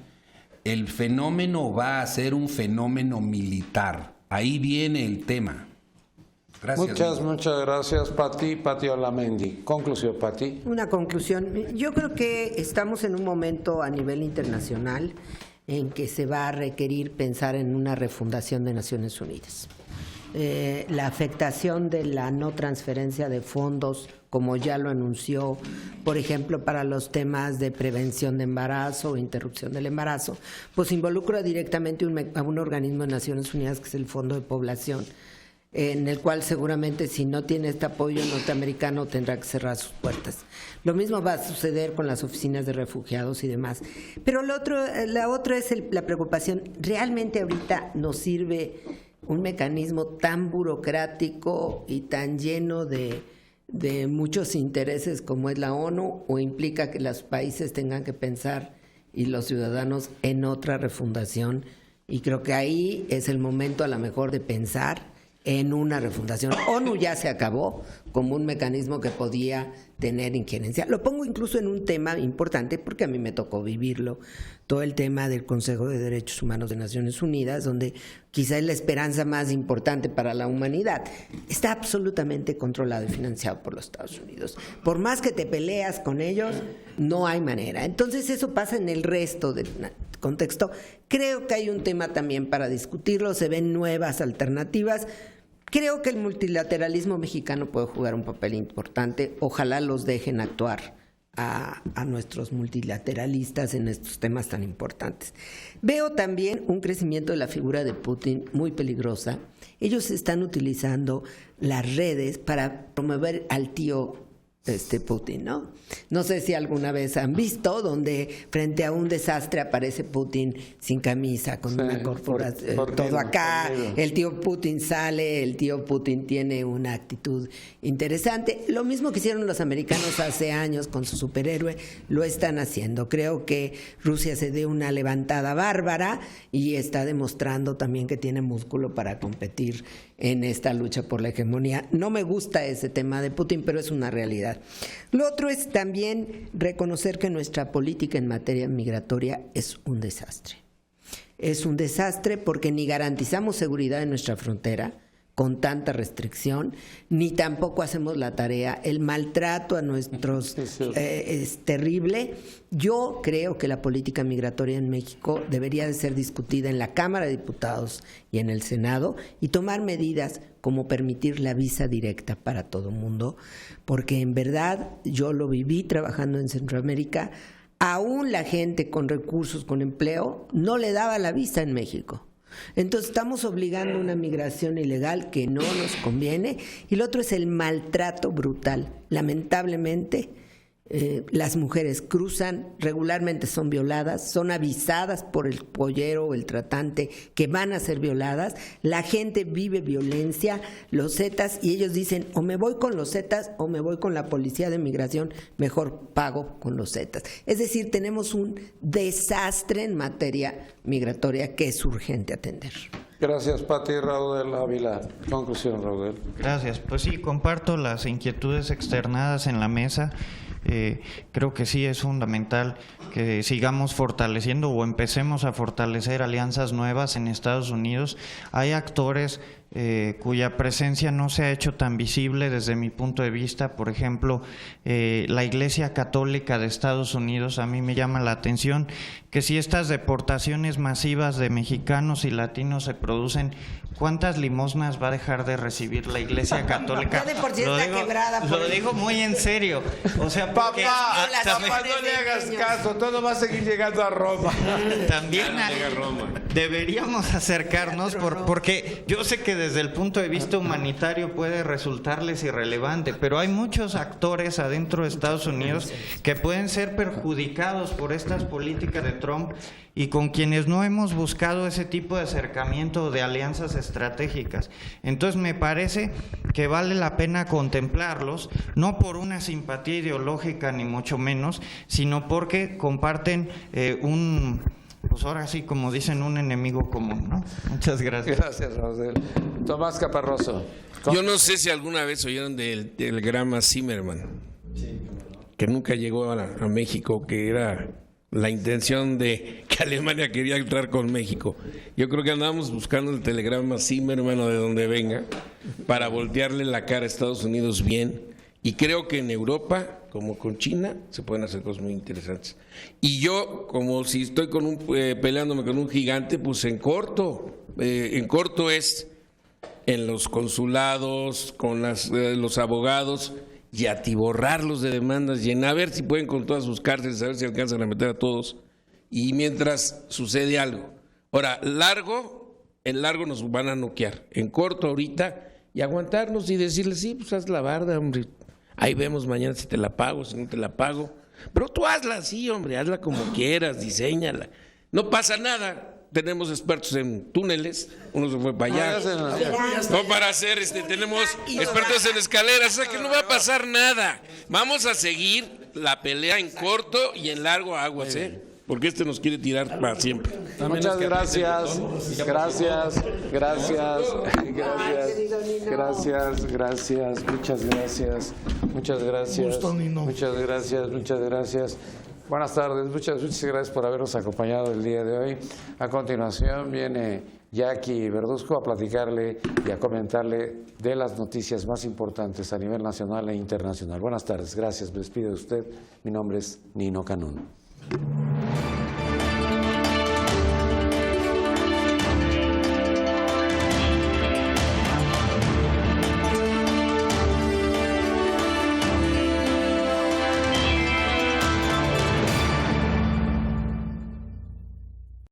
El fenómeno va a ser un fenómeno militar. Ahí viene el tema. Gracias. Muchas gracias, Pati Olamendi. Conclusión, Pati. Una conclusión. Yo creo que estamos en un momento a nivel internacional en que se va a requerir pensar en una refundación de Naciones Unidas. La afectación de la no transferencia de fondos, como ya lo anunció, por ejemplo, para los temas de prevención de embarazo o interrupción del embarazo, pues involucra directamente a un organismo de Naciones Unidas que es el Fondo de Población, en el cual seguramente si no tiene este apoyo norteamericano tendrá que cerrar sus puertas. Lo mismo va a suceder con las oficinas de refugiados y demás. Pero la otra es la preocupación. ¿Realmente ahorita nos sirve un mecanismo tan burocrático y tan lleno de muchos intereses como es la ONU, o implica que los países tengan que pensar y los ciudadanos en otra refundación? Y creo que ahí es el momento a lo mejor de pensar en una refundación. ONU ya se acabó como un mecanismo que podía tener injerencia. Lo pongo incluso en un tema importante porque a mí me tocó vivirlo, todo el tema del Consejo de Derechos Humanos de Naciones Unidas, donde quizá es la esperanza más importante para la humanidad. Está absolutamente controlado y financiado por los Estados Unidos. Por más que te peleas con ellos, no hay manera. Entonces eso pasa en el resto del contexto. Creo que hay un tema también para discutirlo, se ven nuevas alternativas. Creo que el multilateralismo mexicano puede jugar un papel importante. Ojalá los dejen actuar a nuestros multilateralistas en estos temas tan importantes. Veo también un crecimiento de la figura de Putin muy peligrosa. Ellos están utilizando las redes para promover al tío Putin, ¿no? No sé si alguna vez han visto donde frente a un desastre aparece Putin sin camisa, con una corporación, todo acá, el tío Putin sale, el tío Putin tiene una actitud interesante. Lo mismo que hicieron los americanos hace años con su superhéroe, lo están haciendo. Creo que Rusia se dio una levantada bárbara y está demostrando también que tiene músculo para competir en esta lucha por la hegemonía. No me gusta ese tema de Putin, pero es una realidad. Lo otro es también reconocer que nuestra política en materia migratoria es un desastre. Es un desastre porque ni garantizamos seguridad en nuestra frontera con tanta restricción, ni tampoco hacemos la tarea. El maltrato a nuestros es terrible. Yo creo que la política migratoria en México debería de ser discutida en la Cámara de Diputados y en el Senado y tomar medidas como permitir la visa directa para todo el mundo, porque en verdad yo lo viví trabajando en Centroamérica. Aún la gente con recursos, con empleo, no le daba la visa en México. Entonces estamos obligando una migración ilegal que no nos conviene. Y lo otro es el maltrato brutal. Lamentablemente, las mujeres cruzan, regularmente son violadas, son avisadas por el pollero o el tratante que van a ser violadas. La gente vive violencia, los Zetas, y ellos dicen, o me voy con los Zetas o me voy con la policía de migración, mejor pago con los Zetas. Es decir, tenemos un desastre en materia migratoria que es urgente atender. Gracias, Pati. Raudel Ávila. Conclusión, Raudel. Gracias. Pues sí, comparto las inquietudes externadas en la mesa. Creo que sí es fundamental que sigamos fortaleciendo o empecemos a fortalecer alianzas nuevas en Estados Unidos. Hay actores cuya presencia no se ha hecho tan visible desde mi punto de vista. Por ejemplo, la Iglesia Católica de Estados Unidos. A mí me llama la atención que si estas deportaciones masivas de mexicanos y latinos se producen, ¿cuántas limosnas va a dejar de recibir la Iglesia Católica? Ya de por sí está quebrada. Lo digo muy en serio. O sea, porque Papá, también, no le hagas caso, todo va a seguir llegando a Roma. también deberíamos acercarnos porque yo sé que desde el punto de vista humanitario puede resultarles irrelevante, pero hay muchos actores adentro de Estados Unidos que pueden ser perjudicados por estas políticas de Trump y con quienes no hemos buscado ese tipo de acercamiento de alianzas estratégicas. Entonces me parece que vale la pena contemplarlos, no por una simpatía ideológica ni mucho menos, sino porque comparten pues ahora sí, como dicen, un enemigo común, ¿no? Muchas gracias. Gracias, Raudel. Tomás Caparroso. Yo no sé si alguna vez oyeron del telegrama Zimmerman, que nunca llegó a México, que era la intención de que Alemania quería entrar con México. Yo creo que andábamos buscando el telegrama Zimmerman o de donde venga para voltearle la cara a Estados Unidos bien. Y creo que en Europa, como con China, se pueden hacer cosas muy interesantes. Y yo, como si estoy peleándome con un gigante, pues en corto es en los consulados, con los abogados, y atiborrarlos de demandas, y a ver si pueden con todas sus cárceles, a ver si alcanzan a meter a todos, y mientras sucede algo. Ahora, en largo nos van a noquear, en corto ahorita, y aguantarnos y decirles, sí, pues haz la barda, hombre, ahí vemos mañana si te la pago, si no te la pago, pero tú hazla así, hombre, hazla como quieras, diséñala, no pasa nada. Tenemos expertos en túneles, uno se fue para allá. No para hacer, tenemos expertos en escaleras, o sea que no va a pasar nada. Vamos a seguir la pelea en corto y en largo aguas, porque este nos quiere tirar para siempre. Muchas gracias, gracias, gracias, gracias, muchas gracias, muchas gracias, Gusto, Nino. muchas gracias, muchas gracias. Buenas tardes, muchas gracias por habernos acompañado el día de hoy. A continuación viene Jackie Verduzco a platicarle y a comentarle de las noticias más importantes a nivel nacional e internacional. Buenas tardes, gracias, me despido de usted. Mi nombre es Nino Canún.